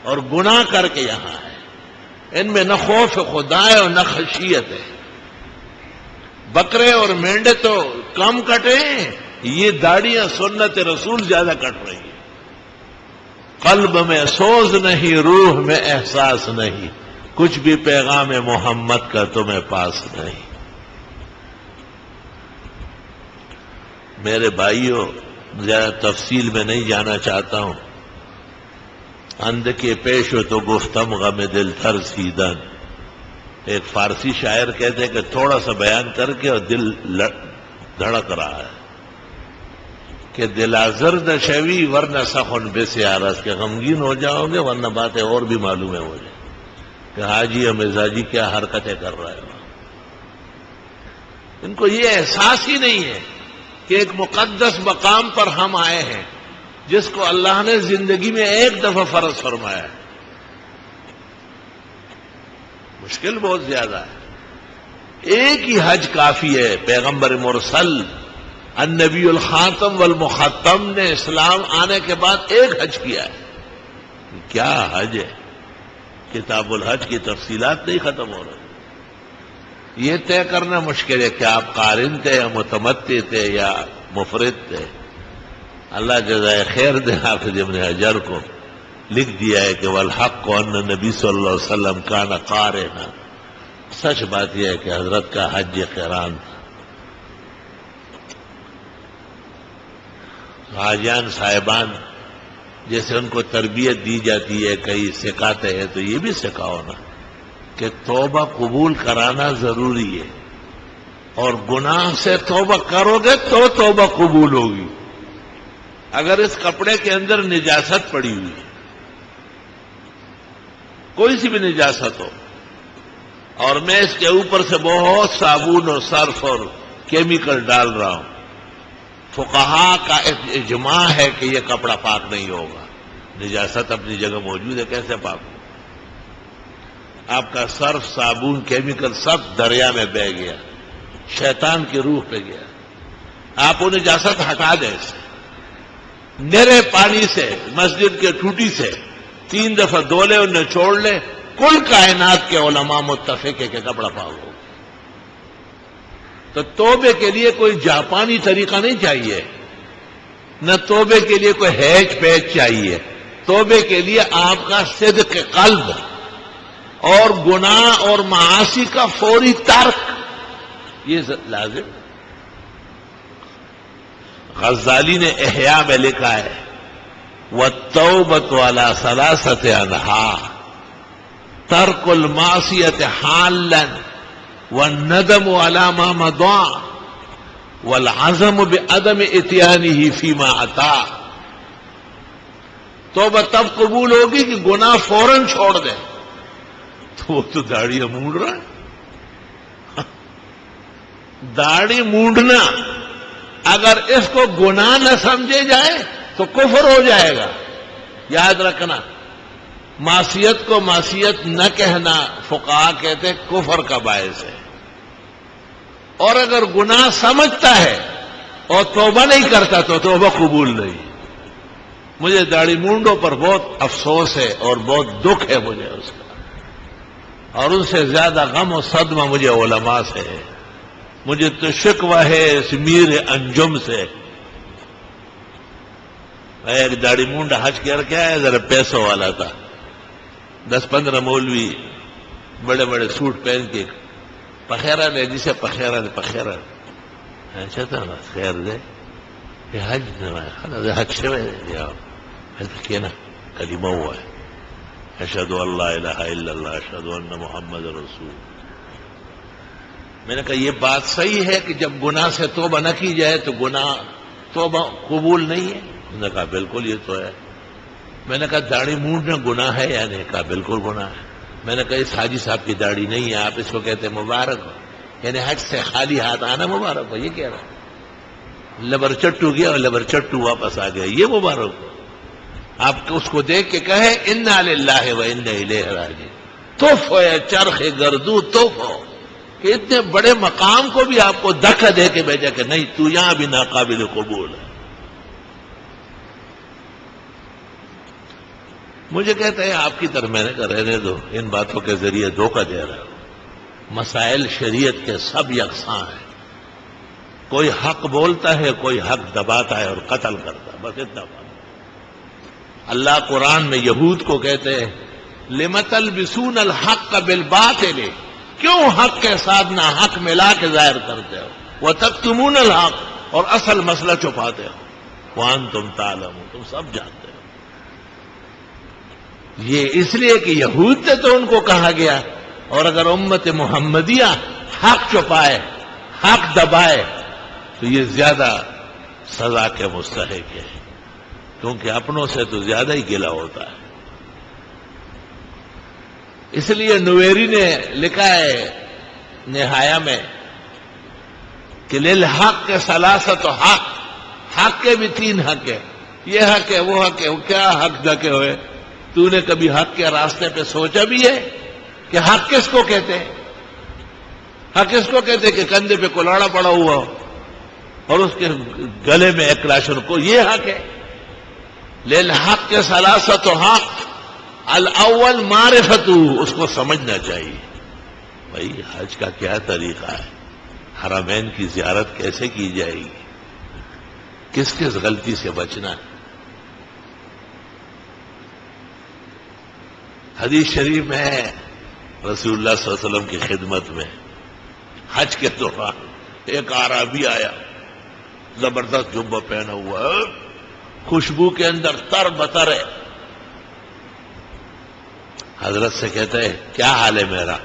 اور گناہ کر کے یہاں ہے. ان میں نہ خوف خدا ہے اور نہ خشیت ہے. بکرے اور مینڈے تو کم کٹے، یہ داڑیاں سنت رسول زیادہ کٹ رہی ہیں. قلب میں سوز نہیں، روح میں احساس نہیں، کچھ بھی پیغام محمد کا تمہیں پاس نہیں. میرے بھائیوں، زیادہ تفصیل میں نہیں جانا چاہتا ہوں. اندھ کے پیش ہو تو گفتم غم دل تر سیدن. ایک فارسی شاعر کہتے ہیں کہ تھوڑا سا بیان کر کے اور دل دھڑک رہا ہے کہ دل آزرد شوی ورنہ سخن بے سیارس، کہ غمگین ہو جاؤ گے ورنہ باتیں اور بھی معلوم ہو جائیں کہ حاجی اور مزاجی کیا حرکتیں کر رہا ہے. ان کو یہ احساس ہی نہیں ہے کہ ایک مقدس مقام پر ہم آئے ہیں جس کو اللہ نے زندگی میں ایک دفعہ فرض فرمایا ہے. مشکل بہت زیادہ ہے. ایک ہی حج کافی ہے. پیغمبر مرسل النبی الخاتم والمختم نے اسلام آنے کے بعد ایک حج کیا ہے. کیا حج ہے؟ کتاب الحج کی تفصیلات نہیں ختم ہو رہی. یہ طے کرنا مشکل ہے کہ آپ قارن تھے یا متمتع تھے یا مفرد تھے. اللہ جزائے خیر دے حافظ ابن حجر کو لکھ دیا ہے کہ والحق ان نبی صلی اللہ علیہ وسلم کان قارنا. سچ بات یہ ہے کہ حضرت کا حج قران تھا. حاجیان صاحبان جیسے ان کو تربیت دی جاتی ہے، کئی سکھاتے ہیں، تو یہ بھی سکھاؤ نا کہ توبہ قبول کرانا ضروری ہے، اور گناہ سے توبہ کرو گے تو توبہ قبول ہوگی. اگر اس کپڑے کے اندر نجاست پڑی ہوئی ہے، کوئی سی بھی نجاست ہو، اور میں اس کے اوپر سے بہت صابن اور صرف اور کیمیکل ڈال رہا ہوں، فقہا کا اجماع ہے کہ یہ کپڑا پاک نہیں ہوگا. نجاست اپنی جگہ موجود ہے، کیسے پاک ہو؟ آپ کا صرف، صابن، کیمیکل سب دریا میں بہہ گیا، شیطان کی روح پہ گیا. آپ وہ نجاست ہٹا دیں اسے نرے پانی سے، مسجد کے ٹوٹی سے 3 دفعہ دھو لے اور نچوڑ لے، کل کائنات کے علماء متفق ہے کہ کپڑا پاک ہو. تو توبے کے لیے کوئی جاپانی طریقہ نہیں چاہیے، نہ توبے کے لیے کوئی ہیچ پیچ چاہیے. توبے کے لیے آپ کا صدق قلب اور گناہ اور معاصی کا فوری ترک، یہ لازم. غزالی نے احیاء میں لکھا ہے وَالتَّوْبَةُ عَلَى ثَلَاثَةِ أَنْحَاءٍ تَرْكُ الْمَعْصِيَةِ حَالًا وَالنَّدَمُ عَلَى مَا مَضَىٰ وَالْعَزْمُ بِعَدَمِ إِتْيَانِهِ فِيمَا أَتَىٰ. توبہ تب قبول ہوگی کہ گناہ فوراً چھوڑ دیں. تو وہ تو داڑھی مونڈ رہا ہے. داڑھی مونڈنا اگر اس کو گناہ نہ سمجھے جائے تو کفر ہو جائے گا. یاد رکھنا، معصیت کو معصیت نہ کہنا فقہا کہتے کفر کا باعث ہے. اور اگر گناہ سمجھتا ہے اور توبہ نہیں کرتا تو توبہ قبول نہیں. مجھے داڑھی مونڈوں پر بہت افسوس ہے اور بہت دکھ ہے مجھے اس کا، اور ان سے زیادہ غم و صدمہ مجھے علماء سے ہے. مجھے تو شکوہ ہے اس میر انجم سے. ایک داڑھی مونڈا حج کر کے آیا، ذرا پیسوں والا تھا. 10-15 مولوی بڑے بڑے سوٹ پہن کے پخیرا نے، جسے پخیرا اچھا تھا نا، خیر دے یہ حج سے کہنا کلمہ ہوا ہے، اشہد ان لا الہ الا اللہ اشہد ان محمد رسول. میں نے کہا یہ بات صحیح ہے کہ جب گناہ سے توبہ نہ کی جائے تو گناہ توبہ قبول نہیں ہے؟ انہوں نے کہا بالکل یہ تو ہے. میں نے کہا داڑھی مونڈنا گناہ ہے یا نہیں؟ کہا بالکل گناہ ہے. میں نے کہا اس حاجی صاحب کی داڑھی نہیں ہے، آپ اس کو کہتے ہیں مبارک ہو، یعنی حج سے خالی ہاتھ آنا مبارک ہو. یہ کہہ رہا ہے لبر چٹو گیا اور لبر چٹو واپس آ گیا، یہ مبارک ہو. آپ اس کو دیکھ کے کہے انا للہ و انا الیہ راجعون. توف ہو یا چرخ گردو توف ہو کہ اتنے بڑے مقام کو بھی آپ کو دھکا دے کے بھیجا کہ نہیں تو یہاں بھی ناقابل قبول ہے. مجھے کہتا ہے آپ کی طرح. میں نے کہا رہنے دو، ان باتوں کے ذریعے دھوکہ دے رہا ہو. مسائل شریعت کے سب یکساں ہیں. کوئی حق بولتا ہے، کوئی حق دباتا ہے اور قتل کرتا ہے، بس اتنا بات. اللہ قرآن میں یہود کو کہتے ہیں لم تلبسون الحق بالباطل، کیوں حق کے ساتھ نہ حق ملا کے ظاہر کرتے ہو، وتکتمون الحق، اور اصل مسئلہ چھپاتے ہو، وانتم تعلمون، تم سب جانتے ہو. یہ اس لیے کہ یہود سے تو ان کو کہا گیا، اور اگر امت محمدیہ حق چھپائے، حق دبائے تو یہ زیادہ سزا کے مستحق ہے، کیونکہ اپنوں سے تو زیادہ ہی گلہ ہوتا ہے. اس لیے نویری نے لکھا ہے نہایا میں کہ للحق کے ثلاثت حق، حق کے بھی 3 حق ہے. یہ حق ہے، وہ حق ہے. کیا حق ڈکے ہوئے؟ تو نے کبھی حق کے راستے پہ سوچا بھی ہے کہ حق کس کو کہتے ہیں؟ حق کس کو کہتے ہیں کہ کندھے پہ کلاڑا پڑا ہوا ہو اور اس کے گلے میں ایک کلاشن کو، یہ حق ہے. للحق کے ثلاثت حق، الاول معرفتہ، اس کو سمجھنا چاہیے. بھائی حج کا کیا طریقہ ہے، حرمین کی زیارت کیسے کی جائے گی، کس کس غلطی سے بچنا ہے. حدیث شریف میں ہے رسول اللہ صلی اللہ علیہ وسلم کی خدمت میں حج کے دوران ایک اعرابی آیا، زبردست جبہ پہنا ہوا ہے، خوشبو کے اندر تر بتر ہے. حضرت سے کہتا ہے کیا حال ہے میرا؟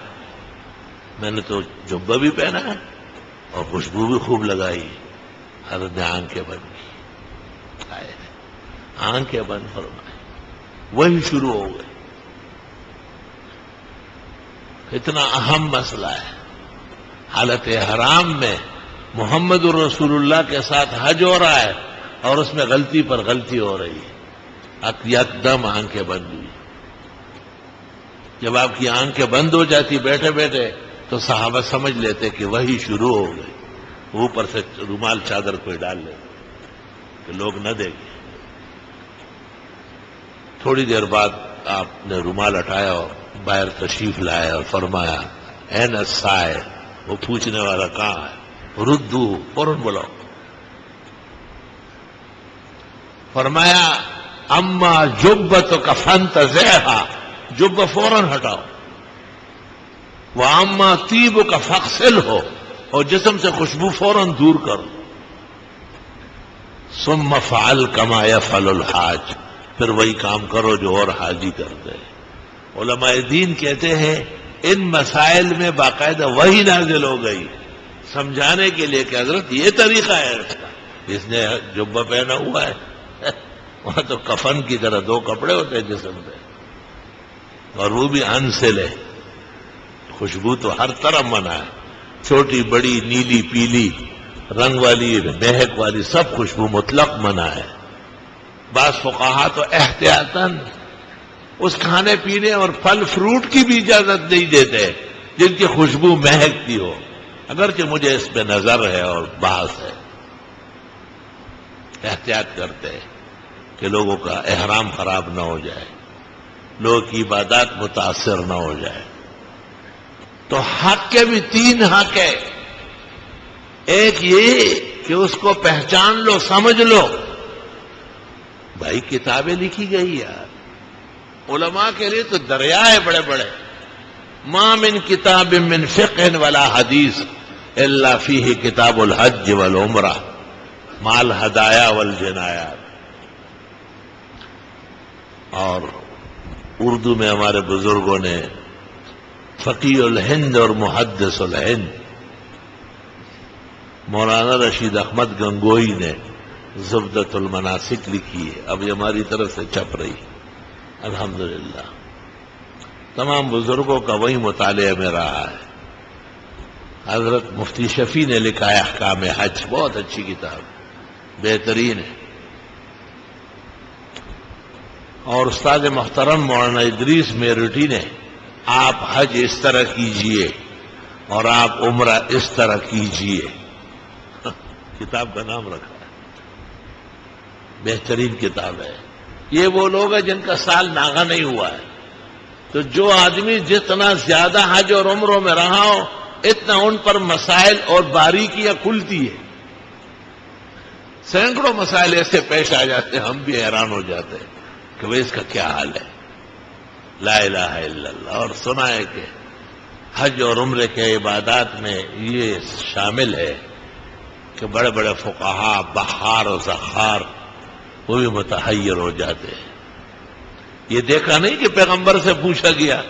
میں نے تو جبہ بھی پہنا ہے اور خوشبو بھی خوب لگائی. حضرت نے آنکھیں بند کی، آنکھیں بند فرمائے، وہی شروع ہو گئے. اتنا اہم مسئلہ ہے. حالت حرام میں محمد الرسول اللہ کے ساتھ حج ہو رہا ہے اور اس میں غلطی پر غلطی ہو رہی ہے. یکدم آنکھیں بند ہوئی. جب آپ کی آنکھیں بند ہو جاتی بیٹھے بیٹھے تو صحابہ سمجھ لیتے کہ وہی شروع ہو گئی. اوپر سے رومال چادر کوئی ڈال لیتے کہ لوگ نہ دیکھیں. تھوڑی دیر بعد آپ نے رومال ہٹایا اور باہر تشریف لایا اور فرمایا این السائل، وہ پوچھنے والا کہاں ہے؟ ردو، فوراً بلاؤ. فرمایا اما جبتک فانتزعھا، جبہ فوراً ہٹاؤ. واما طیبک فاغسلہ، اور جسم سے خوشبو فوراً دور کرو. ثم فعل کما یفعل الحاج، پھر وہی کام کرو جو اور حاجی کرتے ہیں. علماء دین کہتے ہیں ان مسائل میں باقاعدہ وحی نازل ہو گئی سمجھانے کے لیے کہ حضرت یہ طریقہ ہے اس کا. اس نے جبہ پہنا ہوا ہے، وہاں تو کفن کی طرح دو کپڑے ہوتے ہیں جسم پہ، اور وہ بھی انسل ہے. خوشبو تو ہر طرح منع ہے، چھوٹی بڑی، نیلی پیلی، رنگ والی، مہک والی، سب خوشبو مطلق منع ہے. بعض فقہا تو احتیاطاً اس کھانے پینے اور پھل فروٹ کی بھی اجازت نہیں دیتے جن کی خوشبو مہکتی ہو، اگرچہ مجھے اس پہ نظر ہے اور بحث ہے. احتیاط کرتے ہیں کہ لوگوں کا احرام خراب نہ ہو جائے، لوگوں کی عبادات متاثر نہ ہو جائے. تو حق کے بھی تین حق ہے. ایک یہ کہ اس کو پہچان لو، سمجھ لو. بھائی کتابیں لکھی گئی یار، علماء کے لیے تو دریا ہے بڑے بڑے. ما من کتاب من فقہ ولا حدیث الا فیہ کتاب الحج والعمرہ مع الہدایا والجنایات. اور اردو میں ہمارے بزرگوں نے فقیہ الہند اور محدث الہند مولانا رشید احمد گنگوئی نے زبدۃ المناسک لکھی ہے، اب یہ ہماری طرف سے چھپ رہی. الحمدللہ تمام بزرگوں کا وہی مطالعہ میں رہا ہے. حضرت مفتی شفیع نے لکھا ہے احکام حج، بہت اچھی کتاب، بہترین ہے. اور استاد محترم مولانا ادریس میرٹھی نے آپ حج اس طرح کیجئے اور آپ عمرہ اس طرح کیجئے، کتاب کا نام رکھا ہے، بہترین کتاب ہے. یہ وہ لوگ ہیں جن کا سال ناغہ نہیں ہوا ہے، تو جو آدمی جتنا زیادہ حج اور عمروں میں رہا ہو اتنا ان پر مسائل اور باریکیاں کھلتی ہے. سینکڑوں مسائل ایسے پیش آ جاتے ہیں ہم بھی حیران ہو جاتے ہیں کہ وہ اس کا کیا حال ہے. لا الہ الا اللہ. اور سنا ہے کہ حج اور عمرے کے عبادات میں یہ شامل ہے کہ بڑے بڑے فقہا بحار و زخار وہ بھی متحیر ہو جاتے ہیں. یہ دیکھا نہیں کہ پیغمبر سے پوچھا گیا،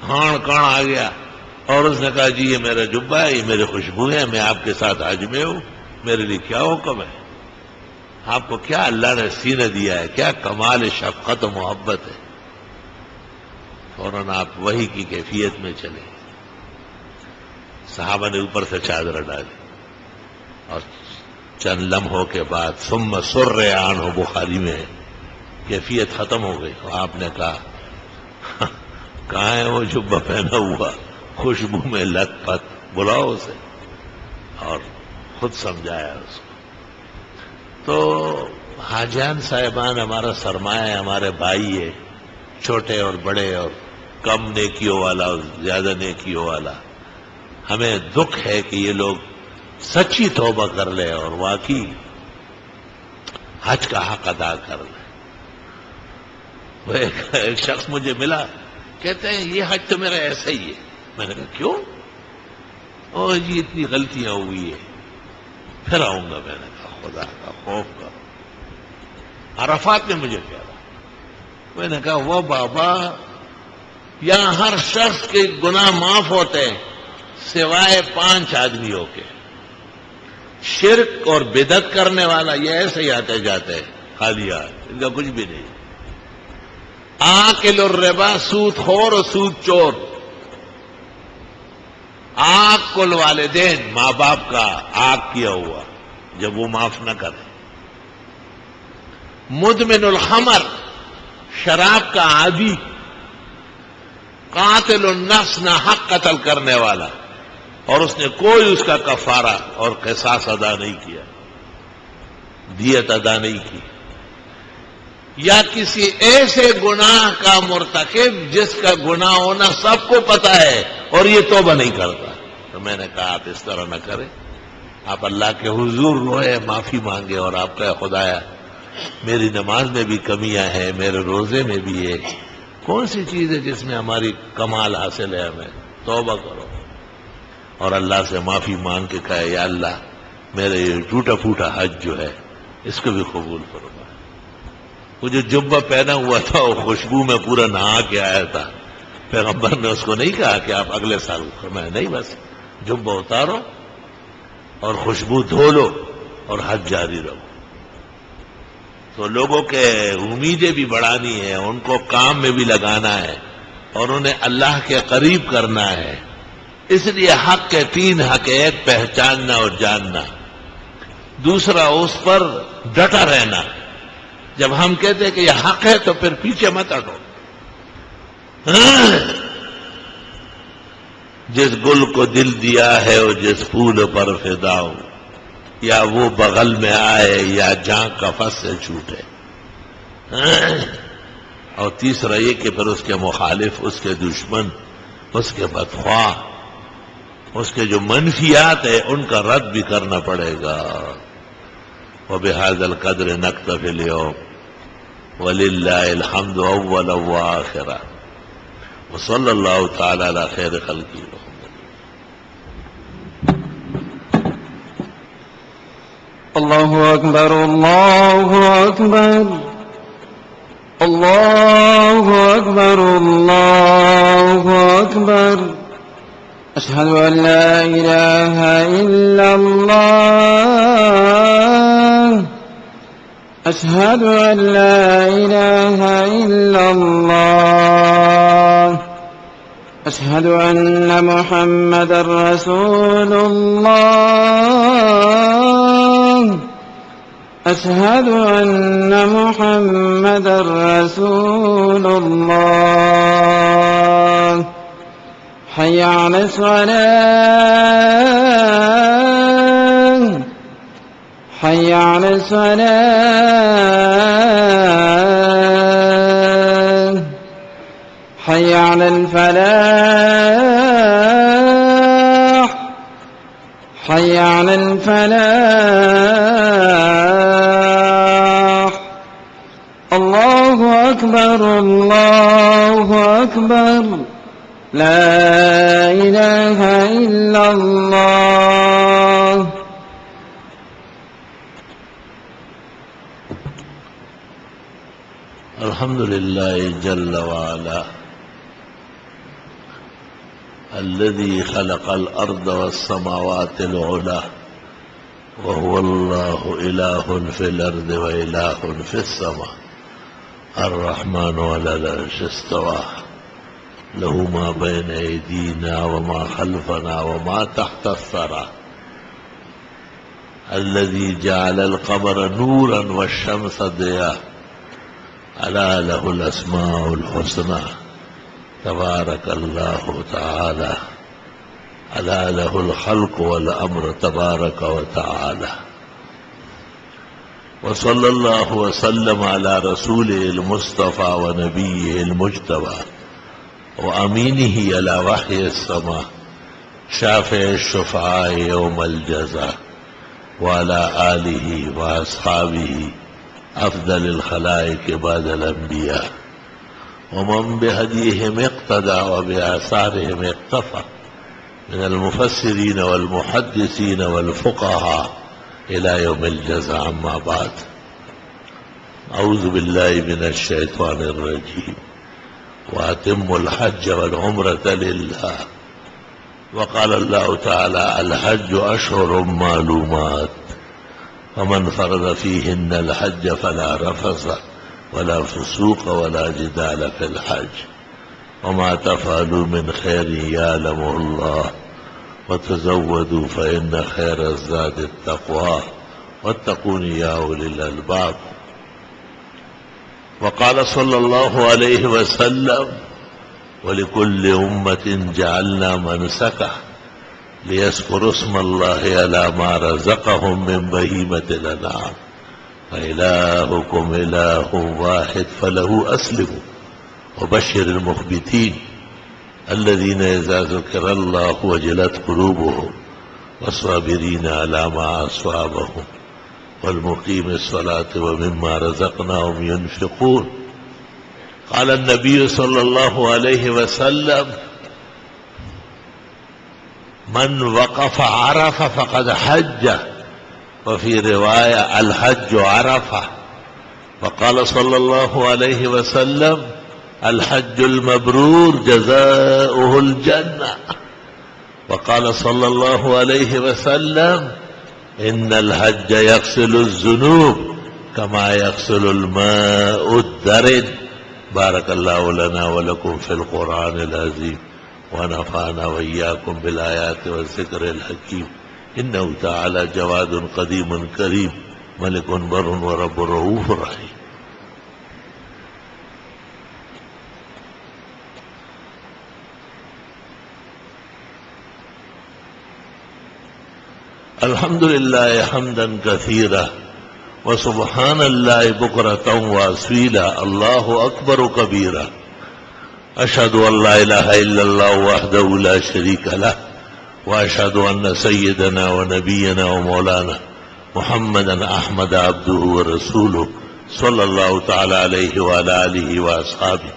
ہاں کان آ گیا اور اس نے کہا جی یہ میرا جبہ ہے، یہ میری خوشبو ہے، میں آپ کے ساتھ حج میں ہوں، میرے لیے کیا حکم ہے؟ آپ کو کیا اللہ نے سینہ دیا ہے، کیا کمال شفقت و محبت ہے. فوراً آپ وحی کی کیفیت میں چلے. صحابہ نے اوپر سے چادر ڈالی اور چند لمحوں کے بعد ثم سر عنہ، بخاری میں کیفیت ختم ہو گئی. آپ نے کہا کہاں ہے وہ جبہ پہنا ہوا، خوشبو میں لت پت، بلاؤ اسے. اور خود سمجھایا اس کو. تو حاجیان صاحبان ہمارا سرمایہ ہے، ہمارے بھائی ہے، چھوٹے اور بڑے اور کم نیکیوں والا اور زیادہ نیکیوں والا. ہمیں دکھ ہے کہ یہ لوگ سچی توبہ کر لیں اور واقعی حج کا حق ادا کر لیں. وہ ایک شخص مجھے ملا، کہتے ہیں یہ حج تو میرا ایسا ہی ہے. میں نے کہا کیوں؟ او جی اتنی غلطیاں ہوئی ہے، پھر آؤں گا. میں نے کہا خدا کا خوف کرو. عرفات میں مجھے کہہ رہا، میں نے کہا وہ بابا یہاں ہر شخص کے گناہ معاف ہوتے ہیں سوائے 5 آدمیوں کے. شرک اور بدعت کرنے والا یہ ایسے ہی آتے جاتے ہیں خالی ہاتھ، ان کا کچھ بھی نہیں. آکل الربا، سود خور اور سود چور. آگ کل والدین، ماں باپ کا آگ کیا ہوا جب وہ معاف نہ کرے. مدمن الخمر، شراب کا عادی. قاتل النفس، نہ حق قتل کرنے والا اور اس نے کوئی اس کا کفارہ اور قصاص ادا نہیں کیا، دیت ادا نہیں کی. یا کسی ایسے گناہ کا مرتکب جس کا گناہ ہونا سب کو پتا ہے اور یہ توبہ نہیں کرتا. تو میں نے کہا آپ اس طرح نہ کریں، آپ اللہ کے حضور روئے، معافی مانگے اور آپ کہے خدایا میری نماز میں بھی کمیاں ہیں، میرے روزے میں بھی ہے، کون سی چیز ہے جس میں ہماری کمال حاصل ہے، ہمیں توبہ کرو اور اللہ سے معافی مانگ کے کہے یا اللہ میرے یہ ٹوٹا پھوٹا حج جو ہے اس کو بھی قبول فرما۔ وہ جو جبہ پہنا ہوا تھا وہ خوشبو میں پورا نہا کے آیا تھا، پیغمبر نے اس کو نہیں کہا کہ آپ اگلے سال فرمایا نہیں، بس جبہ اتارو اور خوشبو دھو لو اور حج جاری رہو۔ تو لوگوں کے امیدیں بھی بڑھانی ہے، ان کو کام میں بھی لگانا ہے اور انہیں اللہ کے قریب کرنا ہے۔ اس لیے حق کے تین حق، ایک پہچاننا اور جاننا، دوسرا اس پر ڈٹا رہنا۔ جب ہم کہتے ہیں کہ یہ حق ہے تو پھر پیچھے مت ہٹو۔ جس گل کو دل دیا ہے وہ جس پھول پر فدا ہو، یا وہ بغل میں آئے یا جاں کفس سے چھوٹے۔ اور تیسرا یہ کہ پھر اس کے مخالف، اس کے دشمن، اس کے بدخواہ، اس کے جو منفیات ہیں ان کا رد بھی کرنا پڑے گا۔ وَبِهَذَا الْقَدْرِ نَكْتَفِي الْيَوْمَ وَلِلَّهِ الْحَمْدُ أَوَّلًا وَآخِرًا وصلی اللہ تعالی علی خیر خلقہ۔ اللہ اکبر اللہ اکبر اللہ اکبر اللہ اکبر، اشہد ان لا الہ الا اللہ، اشہد ان لا الہ الا اللہ، اشہد ان محمد رسول اللہ، اشہد ان محمد رسول اللہ، حی علی الصلاة، حی علی الصلاة، حی علی الفلاح، حی علی الفلاح، اللہ اکبر اللہ اکبر، لا الہ الا اللہ۔ الحمد للہ جل وعلا الذي خلق الأرض والسماوات العلى وهو الله إله في الأرض وإله في السماء الرحمن على العرش استوى له ما بين أيدينا وما خلفنا وما تحت الثرى الذي جعل القمر نورا والشمس ضياء ألا له الأسماء الحسنى تبارك الله تعالى ألا له الخلق والأمر تبارك وتعالى وصلى الله وسلم على رسوله المصطفى ونبيه المجتبى وأمينه على وحي السماء شافع الشفعاء يوم الجزاء وعلى آله وأصحابه أفضل الخلائق بعد الأنبياء ومن بهديهم اقتدى وبآثارهم اقتفى من المفسرين والمحدثين والفقهاء إلى يوم الجزاء. أما بعد، أعوذ بالله من الشيطان الرجيم. وأتموا الحج والعمرة لله. وقال الله تعالى: الحج أشهر معلومات فمن فرض فيهن الحج فلا رفث ولا فسوق ولا جدال في الحج وما تفعلوا من خير يعلمه الله وتزودوا فإن خير الزاد التقوى واتقون يا أولي الألباب. وقال صلى الله عليه وسلم: ولكل أمة جعلنا منسكا ليذكروا اسم الله على ما رزقهم من بهيمة الأنعام فإلهكم إله واحد فله أسلموا وبشر المخبتين الذين إذا ذكر الله وجلت قلوبهم والصابرين على ما أصابهم والمقيم الصلاة ومما رزقناهم ينفقون. قال النبي صلى الله عليه وسلم: من وقف عرفة فقد حج، وفي رواية الحج عرفة. وقال صلى الله عليه وسلم: الحج المبرور جزاؤه الجنة. وقال صلى الله عليه وسلم: إن الحج يغسل الذنوب كما يغسل الماء الدرن. بارك الله لنا ولكم في القرآن العظيم ونفعنا وإياكم بالآيات والذكر الحكيم. إنه تعالى جواد قديم كريم ملك بر ورب رؤوف رحيم. الحمد لله حمدا كثيرا وسبحان الله بكرة وأصيلا. الله أكبر كبيرا. أشهد أن لا إله إلا الله وحده لا شريك له، وأشهد أن سيدنا ونبينا ومولانا محمدا أحمد عبده ورسوله صلى الله تعالى عليه وعلى آله وأصحابه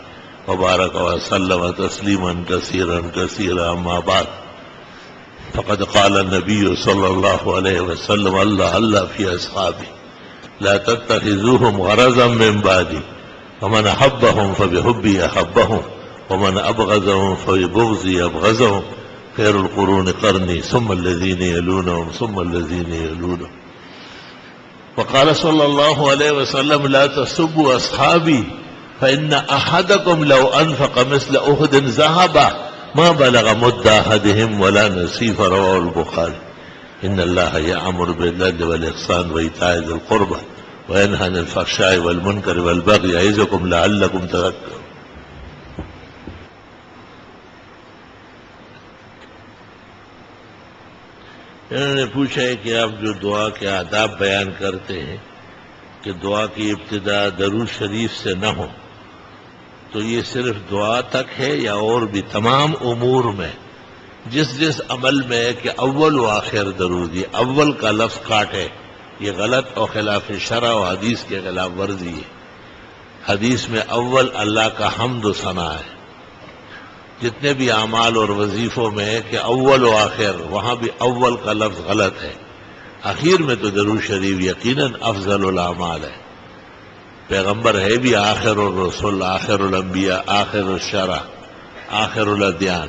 وبارك وسلم تسليما كثيرا كثيرا. أما بعد، فقد قال النبي صلى الله عليه وسلم: الله الله في أصحابه لا تتخذوهم غرضا من بعدي، ومن أحبهم فبحبي أحبهم، ومن أبغضهم فببغضي أبغضهم. خير القرون قرني ثم الذين يلونهم ثم الذين يلونهم. وقال صلى الله عليه وسلم: لا تسبوا أصحابي فإن أحدكم لو أنفق مثل أحد ذهبا ما بلغ مد أحدهم ولا نصيف. رواه البخاري. إن الله يأمر بالعدل والإحسان وإيتاء ذي القربى وينهى عن الفحشاء والمنكر والبغي يعظكم لعلكم تذكرون. انہوں نے پوچھا ہے کہ آپ جو دعا کے آداب بیان کرتے ہیں کہ دعا کی ابتدا درود شریف سے نہ ہو، تو یہ صرف دعا تک ہے یا اور بھی تمام امور میں جس عمل میں ہے کہ اول و آخر درود، یہ اول کا لفظ کاٹ ہے، یہ غلط اور خلاف شرع و حدیث کے خلاف ورزی ہے. حدیث میں اول اللہ کا حمد و ثنا ہے. جتنے بھی اعمال اور وظیفوں میں ہے کہ اول و آخر، وہاں بھی اول کا لفظ غلط ہے. آخر میں تو درود شریف یقیناً افضل الاعمال ہے. پیغمبر ہے بھی آخر الرسول، آخر الانبیاء، آخر الشرع، آخر الادیان.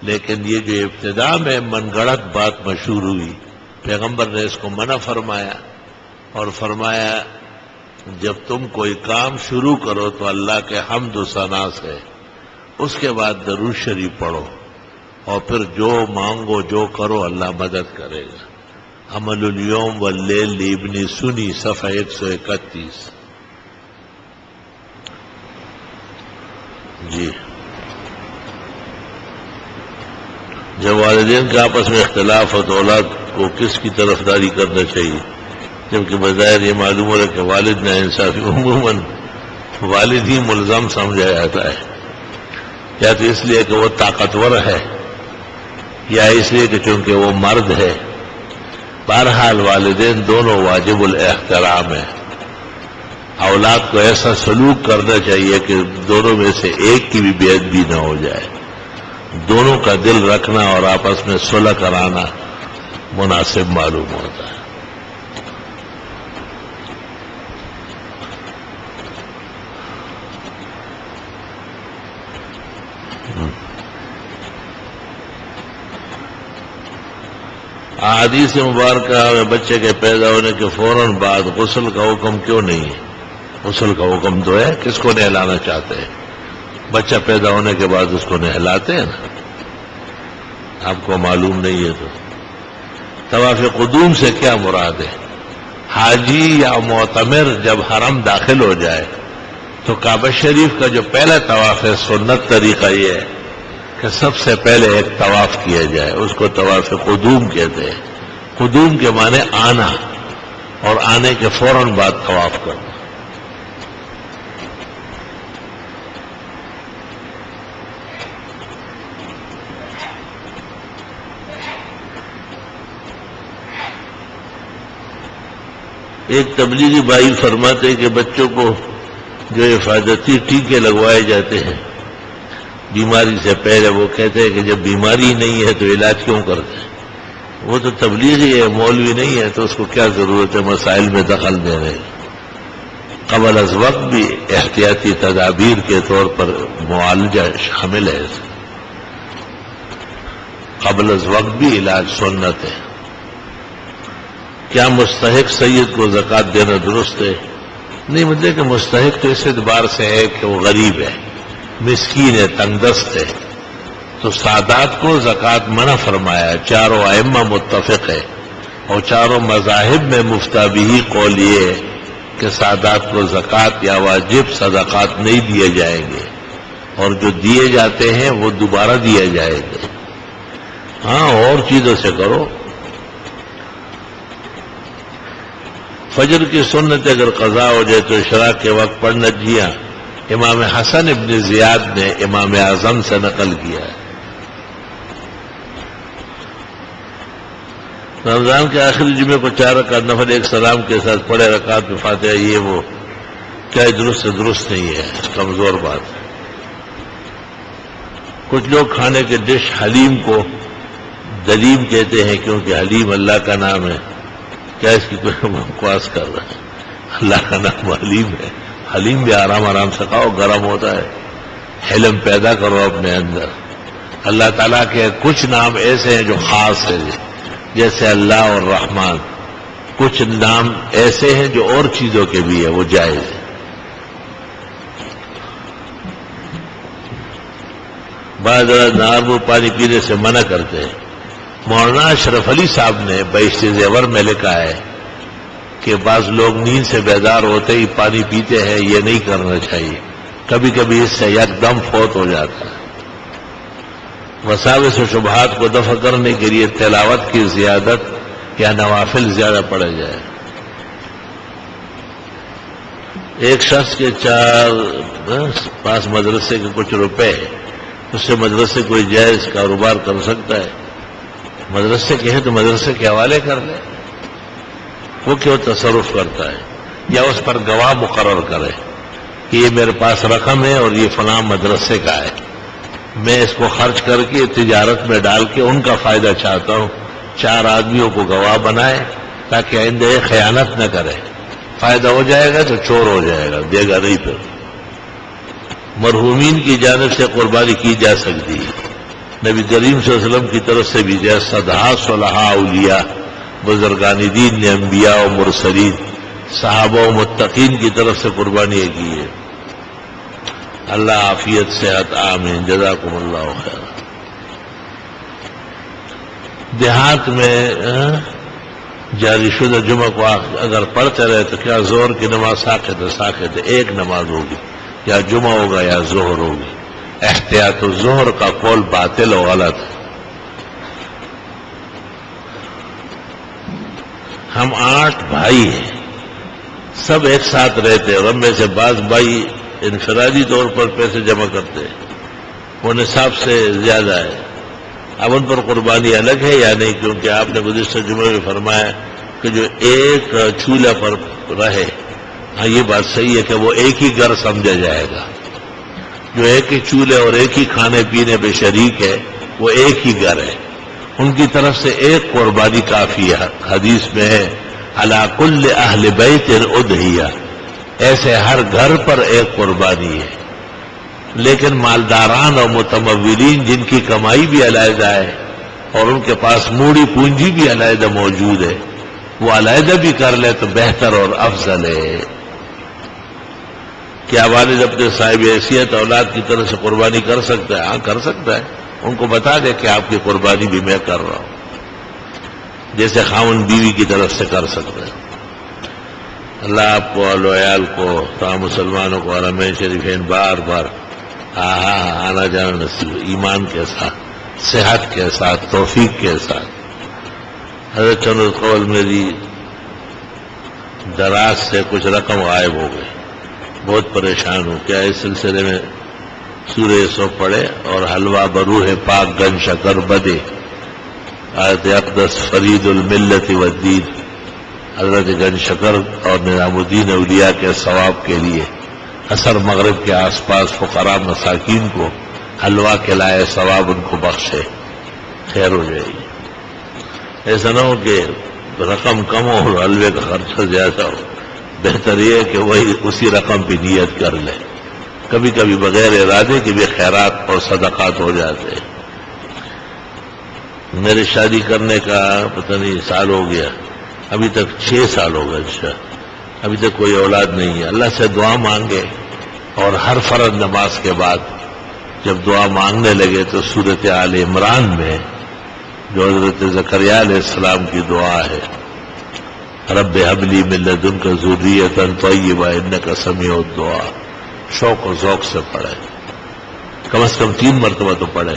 لیکن یہ جو ابتدا میں من گڑت بات مشہور ہوئی، پیغمبر نے اس کو منع فرمایا اور فرمایا جب تم کوئی کام شروع کرو تو اللہ کے حمد و ثنا سے، اس کے بعد درود شریف پڑھو اور پھر جو مانگو جو کرو اللہ مدد کرے گا. عمل الیوم واللیل لابن سنی صفحہ 131. جی، جب والدین کے آپس میں اختلاف ہو تو اولاد کو کس کی طرفداری کرنا چاہیے؟ جبکہ بظاہر یہ معلوم ہو رہا ہے کہ والد ناانصافی عموماً والد ہی ملزم سمجھا جاتا ہے، یا تو اس لیے کہ وہ طاقتور ہے یا اس لیے کہ چونکہ وہ مرد ہے. بہرحال والدین دونوں واجب الاحترام ہیں. اولاد کو ایسا سلوک کرنا چاہیے کہ دونوں میں سے ایک کی بھی بے ادبی نہ ہو جائے. دونوں کا دل رکھنا اور آپس میں صلح کرانا مناسب معلوم ہوتا ہے. احادیث مبارکہ میں بچے کے پیدا ہونے کے فوراً بعد غسل کا حکم کیوں نہیں ہے؟ غسل کا حکم تو ہے، کس کو نہلانا چاہتے ہیں؟ بچہ پیدا ہونے کے بعد اس کو نہلاتے ہیں نا. آپ کو معلوم نہیں ہے تو طواف قدوم سے کیا مراد ہے؟ حاجی یا معتمر جب حرم داخل ہو جائے تو کعبہ شریف کا جو پہلا طواف ہے، سنت طریقہ یہ ہے کہ سب سے پہلے ایک طواف کیا جائے، اس کو طواف قدوم کہتے ہیں. قدوم کے معنی آنا، اور آنے کے فوراً بعد طواف کرنا. ایک تبلیغی بھائی فرماتے کہ بچوں کو جو حفاظتی ٹیکے لگوائے جاتے ہیں بیماری سے پہلے، وہ کہتے ہیں کہ جب بیماری نہیں ہے تو علاج کیوں کرتے ہیں؟ وہ تو تبلیغی ہے، مولوی نہیں ہے، تو اس کو کیا ضرورت ہے مسائل میں دخل دینے؟ قبل از وقت بھی احتیاطی تدابیر کے طور پر معالجہ شامل ہے، قبل از وقت بھی علاج سنت ہے۔ کیا مستحق سید کو زکوٰۃ دینا درست ہے؟ نہیں، مطلب کہ مستحق تو اس اعتبار سے ہے کہ وہ غریب ہے، مسکین ہے، تنگ دست ہے، تو سادات کو زکوٰۃ منع فرمایا، چاروں ائمہ متفق ہے، اور چاروں مذاہب میں مفتابی قول یہ ہے کہ سادات کو زکوٰۃ یا واجب صدقات نہیں دیے جائیں گے، اور جو دیے جاتے ہیں وہ دوبارہ دیے جائیں گے۔ ہاں، اور چیزوں سے کرو۔ فجر کی سنت اگر قضا ہو جائے تو اشراق کے وقت پڑھنا جیا، امام حسن ابن زیاد نے امام اعظم سے نقل کیا ہے۔ رمضان کے آخری جمعے کو 4 رکعت نفل ایک سلام کے ساتھ پڑھے، رکعت میں فاتحہ، یہ وہ کیا درست نہیں ہے، کمزور بات ہے۔ کچھ لوگ کھانے کے ڈش حلیم کو دلیم کہتے ہیں کیونکہ حلیم اللہ کا نام ہے، کیا اس کی کوئی بکواس کر رہا ہے؟ اللہ کا نام حلیم ہے، حلیم بھی آرام آرام سے کھاؤ، گرم ہوتا ہے، حلم پیدا کرو اپنے اندر۔ اللہ تعالیٰ کے کچھ نام ایسے ہیں جو خاص ہیں، جیسے اللہ اور رحمان، کچھ نام ایسے ہیں جو اور چیزوں کے بھی ہے، وہ جائز ہے۔ بعض نہار میں پانی پینے سے منع کرتے ہیں۔ مولانا اشرف علی صاحب نے بہشت زیور میں لکھا ہے کہ بعض لوگ نیند سے بیدار ہوتے ہی پانی پیتے ہیں، یہ نہیں کرنا چاہیے، کبھی کبھی اس سے یکدم فوت ہو جاتا ہے۔ وساوس و شبہات کو دفع کرنے کے لیے تلاوت کی زیادت یا نوافل زیادہ پڑھا جائے۔ ایک شخص کے 4 مدرسے کے کچھ روپے ہیں، اس سے مدرسے کوئی جائز کاروبار کر سکتا ہے؟ مدرسے کے ہیں تو مدرسے کے حوالے کر لے، وہ کیوں تصرف کرتا ہے؟ یا اس پر گواہ مقرر کرے کہ یہ میرے پاس رقم ہے اور یہ فلاں مدرسے کا ہے، میں اس کو خرچ کر کے تجارت میں ڈال کے ان کا فائدہ چاہتا ہوں، 4 آدمیوں کو گواہ بنائے تاکہ آئندہ خیانت نہ کرے، فائدہ ہو جائے گا تو چور ہو جائے گا، دے گا نہیں۔ پھر مرحومین کی جانب سے قربانی کی جا سکتی ہے، نبی کریم صلی اللہ علیہ وسلم کی طرف سے بھی، جیسے صدہا صلحاء اولیاء، بزرگان دین نے انبیاء و مرسلین، صحابہ و متقین کی طرف سے قربانی کی ہے۔ اللہ عافیت صحت آمین، جزاکم اللہ خیر۔ دیہات میں جاری شدہ جمعہ کو اگر پڑھتے رہے تو کیا ظہر کی نماز ساقط ہے؟ ایک نماز ہوگی، یا جمعہ ہوگا یا ظہر ہوگی۔ احتیاط الظہر کا قول باطل و غلط ہے۔ ہم 8 بھائی ہیں، سب ایک ساتھ رہتے ہیں، اور ہم میں سے بعض بھائی انفرادی طور پر پیسے جمع کرتے ہیں، وہ نصاب سے زیادہ ہے، اب ان پر قربانی الگ ہے یا نہیں؟ کیونکہ آپ نے گزشتہ جمعے میں فرمایا کہ جو ایک چولہے پر رہے، ہاں یہ بات صحیح ہے کہ وہ ایک ہی گھر سمجھا جائے گا، جو ایک ہی چولہے اور ایک ہی کھانے پینے پہ شریک ہے وہ ایک ہی گھر ہے، ان کی طرف سے ایک قربانی کافی ہے۔ حدیث میں ہے علی کل اہل بیت اضحیہ، ایسے ہر گھر پر ایک قربانی ہے۔ لیکن مالداران اور متمولین جن کی کمائی بھی علیحدہ ہے اور ان کے پاس موڑی پونجی بھی علیحدہ موجود ہے، وہ علیحدہ بھی کر لے تو بہتر اور افضل ہے۔ کیا والد اپنے صاحب حیثیت اولاد کی طرف سے قربانی کر سکتا ہے؟ ہاں کر سکتا ہے، ان کو بتا دے کہ آپ کی قربانی بھی میں کر رہا ہوں، جیسے خاوند بیوی کی طرف سے کر سکتا ہے۔ اللہ آپ کو اور عیال کو، تمام مسلمانوں کو حرمین شریفین بار بار آنا جانا نصیب، ایمان کے ساتھ، صحت کے ساتھ، توفیق کے ساتھ۔ حضرت چند قول میری دراز سے کچھ رقم غائب ہو گئی، بہت پریشان ہوں، کیا اس سلسلے میں سورہ یوسف پڑھے اور حلوہ بروح پاک گن شکر بدے، آیت اقدس فرید الملت والدین، حضرت گنج شکر اور نظام الدین اولیاء کے ثواب کے لیے عصر مغرب کے آس پاس فقراء مساکین کو حلوہ کھلائے، ثواب ان کو بخشے، خیر ہو جائے گی۔ ایسا نہ ہو کہ رقم کم ہو اور حلوے کا خرچہ زیادہ ہو، بہتر یہ ہے کہ وہی اسی رقم پہ نیت کر لے۔ کبھی کبھی بغیر ارادے کے بھی خیرات اور صدقات ہو جاتے ہیں۔ میرے شادی کرنے کا پتہ نہیں سال ہو گیا، ابھی تک 6 سال ہو گئے، ابھی تک کوئی اولاد نہیں ہے۔ اللہ سے دعا مانگے اور ہر فرض نماز کے بعد جب دعا مانگنے لگے تو سورۃ آل عمران میں جو حضرت زکریا علیہ السلام کی دعا ہے، رب ہب لی من لدنک ذریۃ طیبہ انک سمیع الدعاء، شوق و ذوق سے پڑھے، کم از کم 3 مرتبہ تو پڑھے،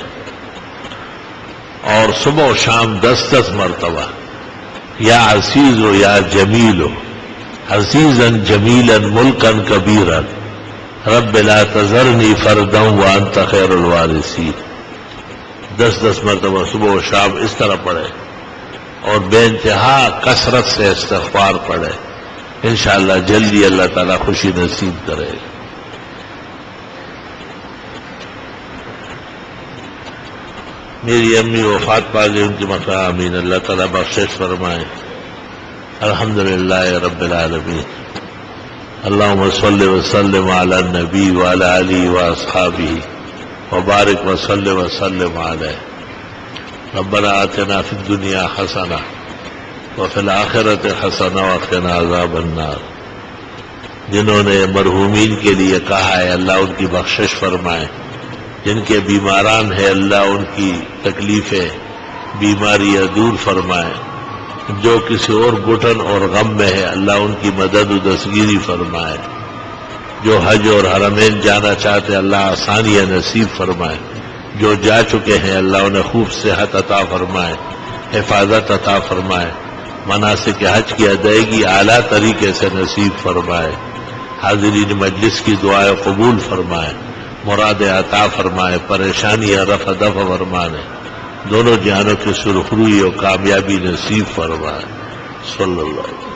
اور صبح و شام 10 مرتبہ، یا عزیز ہو یا جمیل ہو، عزیزا جمیلا ملکا کبیرا رب لا تذرنی فردا وانت خیر الوارثین، 10 مرتبہ صبح و شام اس طرح پڑھے اور بے انتہا کثرت سے استغفار پڑھے، انشاءاللہ جلدی اللہ تعالیٰ خوشی نصیب کرے۔ میری امی وفات پا گئی، ان کی مقام آمین، اللہ تعالیٰ بخشش فرمائے۔ الحمدللہ رب العالمین، اللہم صلی وسلم علی النبی وعلی آلہ واصحابہ وبارک وسلم وسلم علیہ۔ ربنا آتنا فی الدنیا حسنہ وفی الآخرۃ حسنہ وقنا عذاب النار۔ جنہوں نے مرحومین کے لیے کہا ہے اللہ ان کی بخشش فرمائے، جن کے بیماران ہیں اللہ ان کی تکلیفیں بیماریاں دور فرمائے، جو کسی اور گھٹن اور غم میں ہے اللہ ان کی مدد و دستگیری فرمائے، جو حج اور حرمین جانا چاہتے اللہ آسانیاں نصیب فرمائے، جو جا چکے ہیں اللہ انہیں خوب صحت عطا فرمائے، حفاظت عطا فرمائے، مناسک حج کی ادائیگی اعلیٰ طریقے سے نصیب فرمائے، حاضرین مجلس کی دعائیں قبول فرمائے، مراد عطا فرمائے، پریشانیاں رفع دفع فرمائے، دونوں جہانوں کی سرخروئی اور کامیابی نصیب فرمائے۔ صلی اللہ علیہ وسلم۔